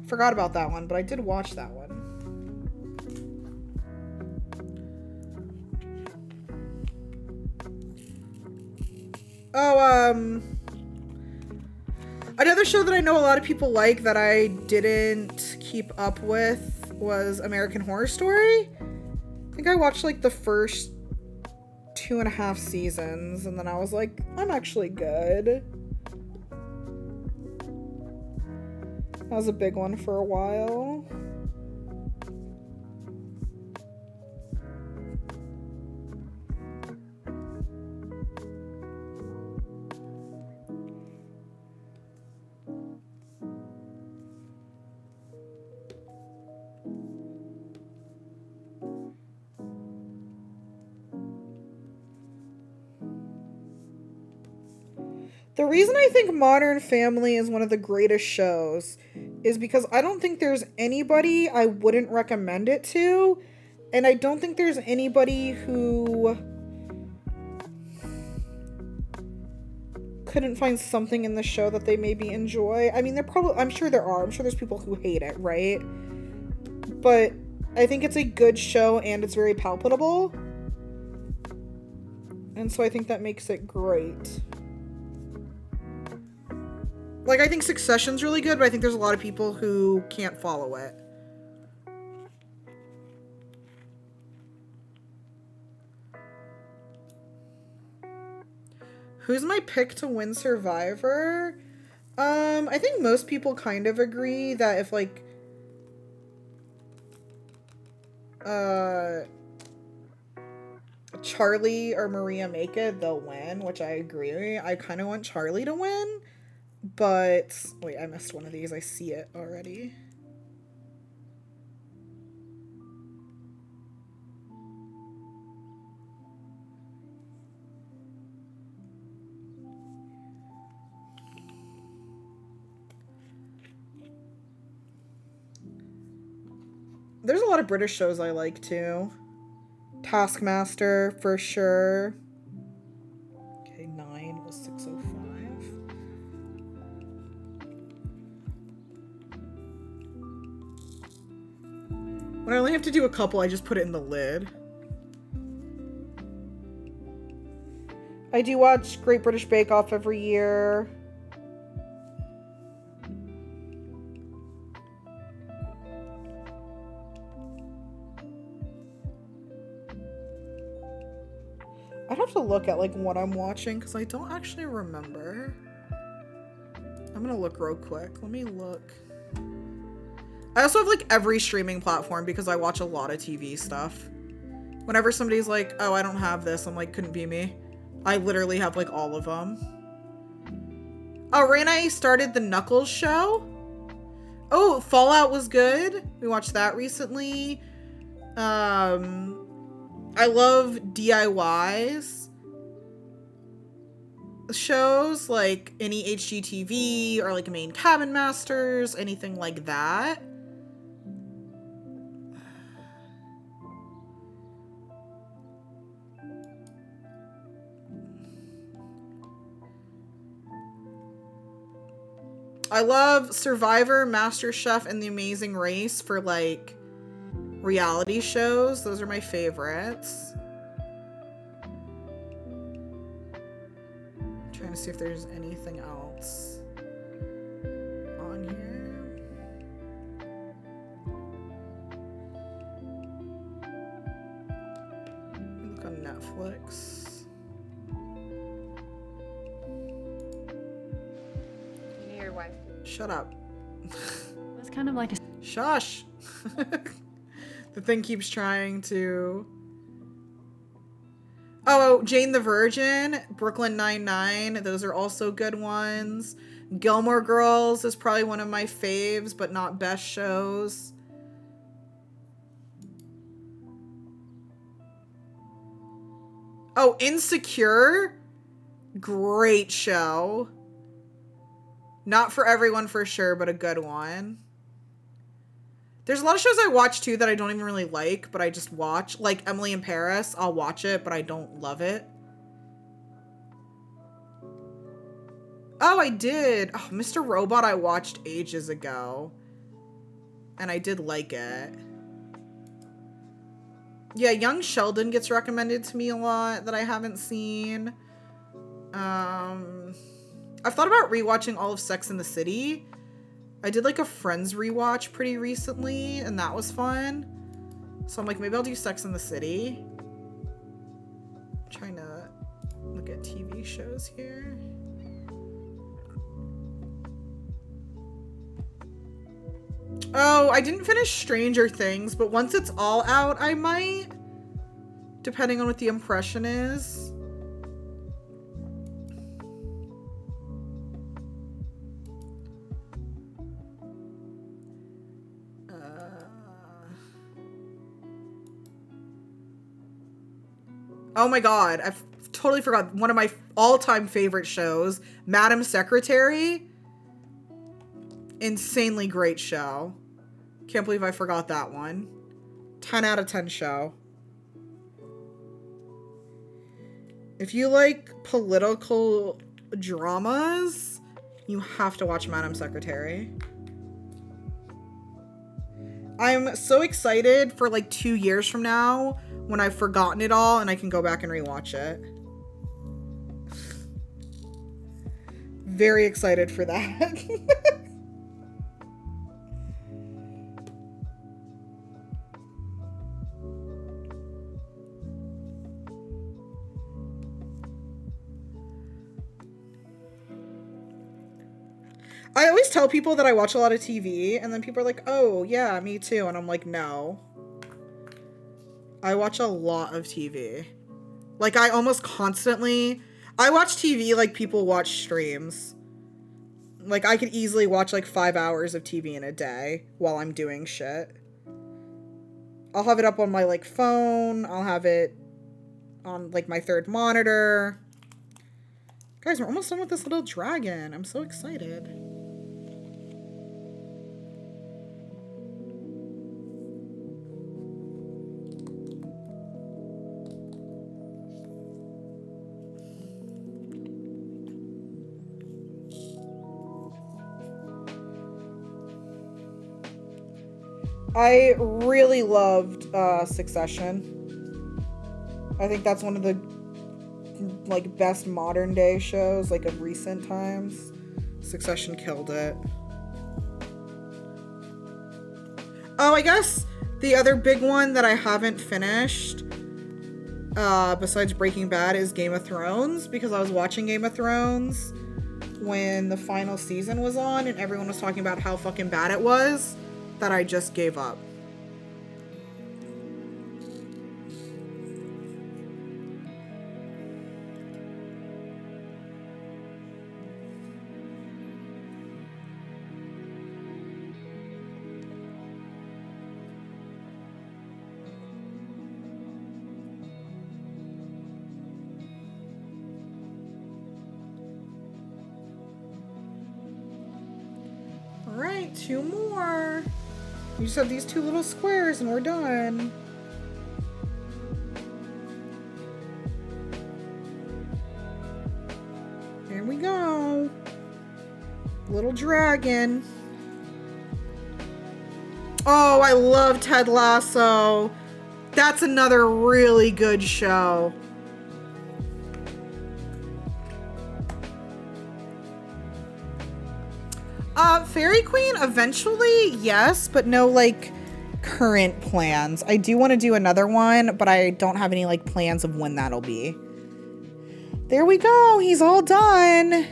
Forgot about that one, but I did watch that one. Oh, another show that I know a lot of people like that I didn't keep up with was American Horror Story. I think I watched like the first 2.5 seasons, and then I was like, I'm actually good. That was a big one for a while. The reason I think Modern Family is one of the greatest shows is because I don't think there's anybody I wouldn't recommend it to, and I don't think there's anybody who couldn't find something in the show that they maybe enjoy. I mean, I'm sure there are. I'm sure there's people who hate it, right? But I think it's a good show and it's very palpable. And so I think that makes it great. Like, I think Succession's really good, but I think there's a lot of people who can't follow it. Who's my pick to win Survivor? I think most people kind of agree that if, like, Charlie or Maria make it, they'll win, which I agree. I kind of want Charlie to win. But, wait, I missed one of these. I see it already. There's a lot of British shows I like, too. Taskmaster, for sure. Okay, 9 was 605. When I only have to do a couple, I just put it in the lid. I do watch Great British Bake Off every year. I'd have to look at like what I'm watching because I don't actually remember. I'm gonna look real quick. Let me look. I also have like every streaming platform because I watch a lot of TV stuff. Whenever somebody's like, oh, I don't have this, I'm like, couldn't be me. I literally have like all of them. Oh, Ray and I started the Knuckles show. Oh, Fallout was good. We watched that recently. I love DIYs. Shows like any HGTV or like Main Cabin Masters, anything like that. I love Survivor, MasterChef, and The Amazing Race for like reality shows. Those are my favorites. I'm trying to see if there's anything else on here. Look on Netflix. Your wife. Shut up. It's kind of like a Shush. The thing keeps trying to. Oh, Jane the Virgin, Brooklyn Nine-Nine. Those are also good ones. Gilmore Girls is probably one of my faves, but not best shows. Oh, Insecure. Great show. Not for everyone for sure, but a good one. There's a lot of shows I watch too that I don't even really like, but I just watch. Like Emily in Paris, I'll watch it, but I don't love it. Oh, I did. Oh, Mr. Robot I watched ages ago. And I did like it. Yeah, Young Sheldon gets recommended to me a lot that I haven't seen. I've thought about rewatching all of Sex and the City. I did like a Friends rewatch pretty recently, and that was fun. So I'm like, maybe I'll do Sex and the City. I'm trying to look at TV shows here. Oh, I didn't finish Stranger Things, but once it's all out, I might. Depending on what the impression is. Oh my god, I've totally forgot one of my all-time favorite shows, Madam Secretary. Insanely great show. Can't believe I forgot that one. 10 out of 10 show. If you like political dramas, you have to watch Madam Secretary. I'm so excited for like 2 years from now when I've forgotten it all and I can go back and rewatch it. Very excited for that. I always tell people that I watch a lot of TV, and then people are like, oh, yeah, me too. And I'm like, no. I watch a lot of TV. Like, I almost constantly... I watch TV like people watch streams. Like, I could easily watch, like, 5 hours of TV in a day while I'm doing shit. I'll have it up on my, like, phone. I'll have it on, like, my third monitor. Guys, we're almost done with this little dragon. I'm so excited. I really loved Succession. I think that's one of the like best modern day shows like of recent times. Succession killed it. Oh, I guess the other big one that I haven't finished besides Breaking Bad is Game of Thrones, because I was watching Game of Thrones when the final season was on and everyone was talking about how fucking bad it was, that I just gave up. All right, 2 more. We just have these 2 little squares and we're done. Here we go. Little dragon. Oh, I love Ted Lasso. That's another really good show. Fairy Queen, eventually, yes, but no, like, current plans. I do want to do another one, but I don't have any, like, plans of when that'll be. There we go. He's all done.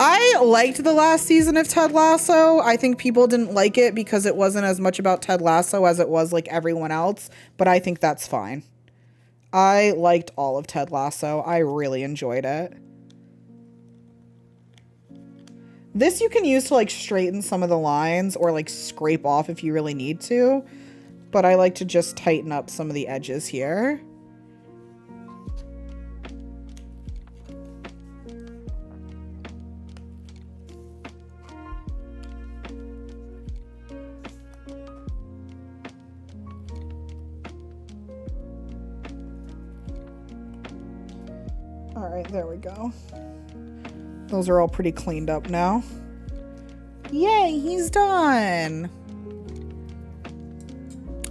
I liked the last season of Ted Lasso. I think people didn't like it because it wasn't as much about Ted Lasso as it was, like, everyone else, but I think that's fine. I liked all of Ted Lasso. I really enjoyed it. This you can use to, like, straighten some of the lines or, like, scrape off if you really need to. But I like to just tighten up some of the edges here. All right, there we go. Those are all pretty cleaned up now. Yay, he's done.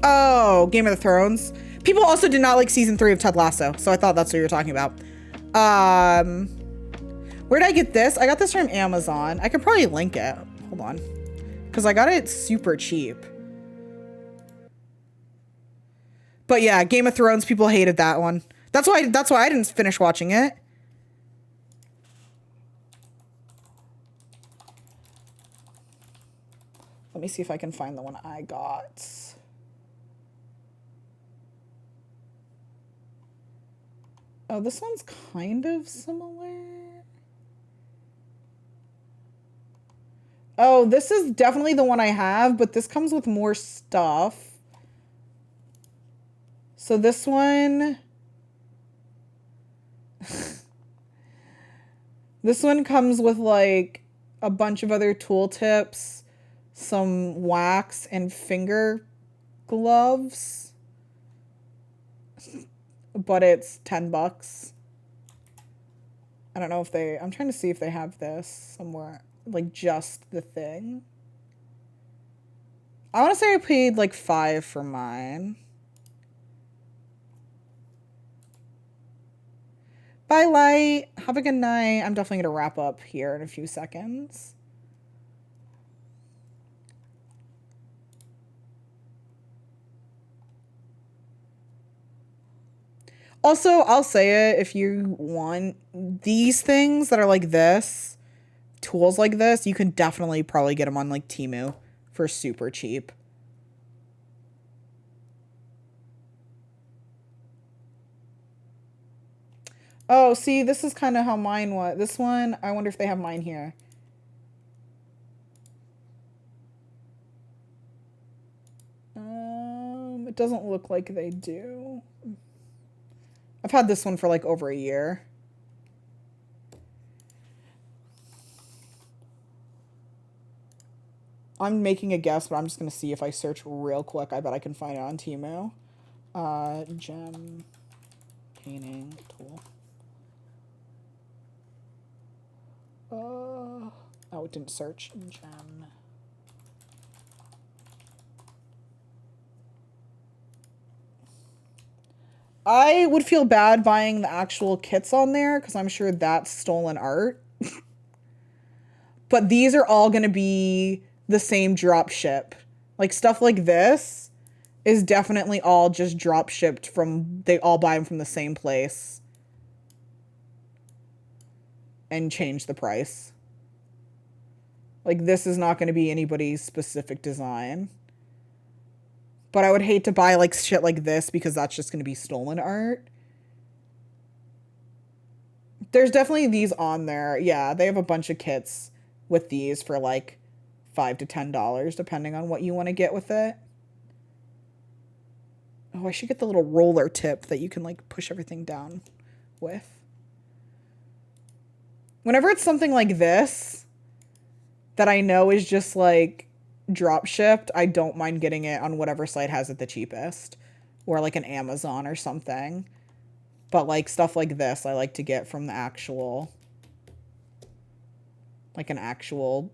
Oh, Game of Thrones. People also did not like season 3 of Ted Lasso, so I thought that's what you were talking about. Where did I get this? I got this from Amazon. I could probably link it. Hold on. Because I got it super cheap. But yeah, Game of Thrones, people hated that one. That's why I didn't finish watching it. Let me see if I can find the one I got. Oh, this one's kind of similar. Oh, this is definitely the one I have, but this comes with more stuff. So this one... This one comes with, like, a bunch of other tooltips, some wax, and finger gloves. But it's $10. I don't know if they... I'm trying to see if they have this somewhere. Like, just the thing. I want to say I paid, like, $5 for mine. Bye, Light. Have a good night. I'm definitely going to wrap up here in a few seconds. Also, I'll say it, if you want these things that are like this, tools like this, you can definitely probably get them on, like, Temu for super cheap. Oh, see, this is kind of how mine was. This one, I wonder if they have mine here. It doesn't look like they do. I've had this one for like over a year. I'm making a guess, but I'm just going to see if I search real quick. I bet I can find it on Temu. Gem painting tool. Oh, it didn't search. Gem. I would feel bad buying the actual kits on there because I'm sure that's stolen art. But these are all going to be the same drop ship. Like, stuff like this is definitely all just drop shipped from, they all buy them from the same place and change the price. Like, this is not going to be anybody's specific design. But I would hate to buy, like, shit like this because that's just going to be stolen art. There's definitely these on there. Yeah, they have a bunch of kits with these for, like, $5 to $10, depending on what you want to get with it. Oh, I should get the little roller tip that you can, like, push everything down with. Whenever it's something like this that I know is just, like, drop shipped, I don't mind getting it on whatever site has it the cheapest, or like an Amazon or something. But like stuff like this, I like to get from the actual, like an actual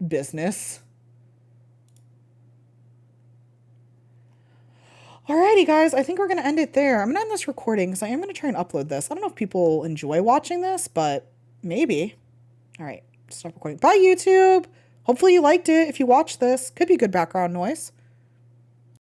business. Alrighty, guys, I think we're going to end it there. I'm going to end this recording because I am going to try and upload this. I don't know if people enjoy watching this, but maybe. All right, stop recording. Bye, YouTube. Hopefully you liked it if you watched this. Could be good background noise.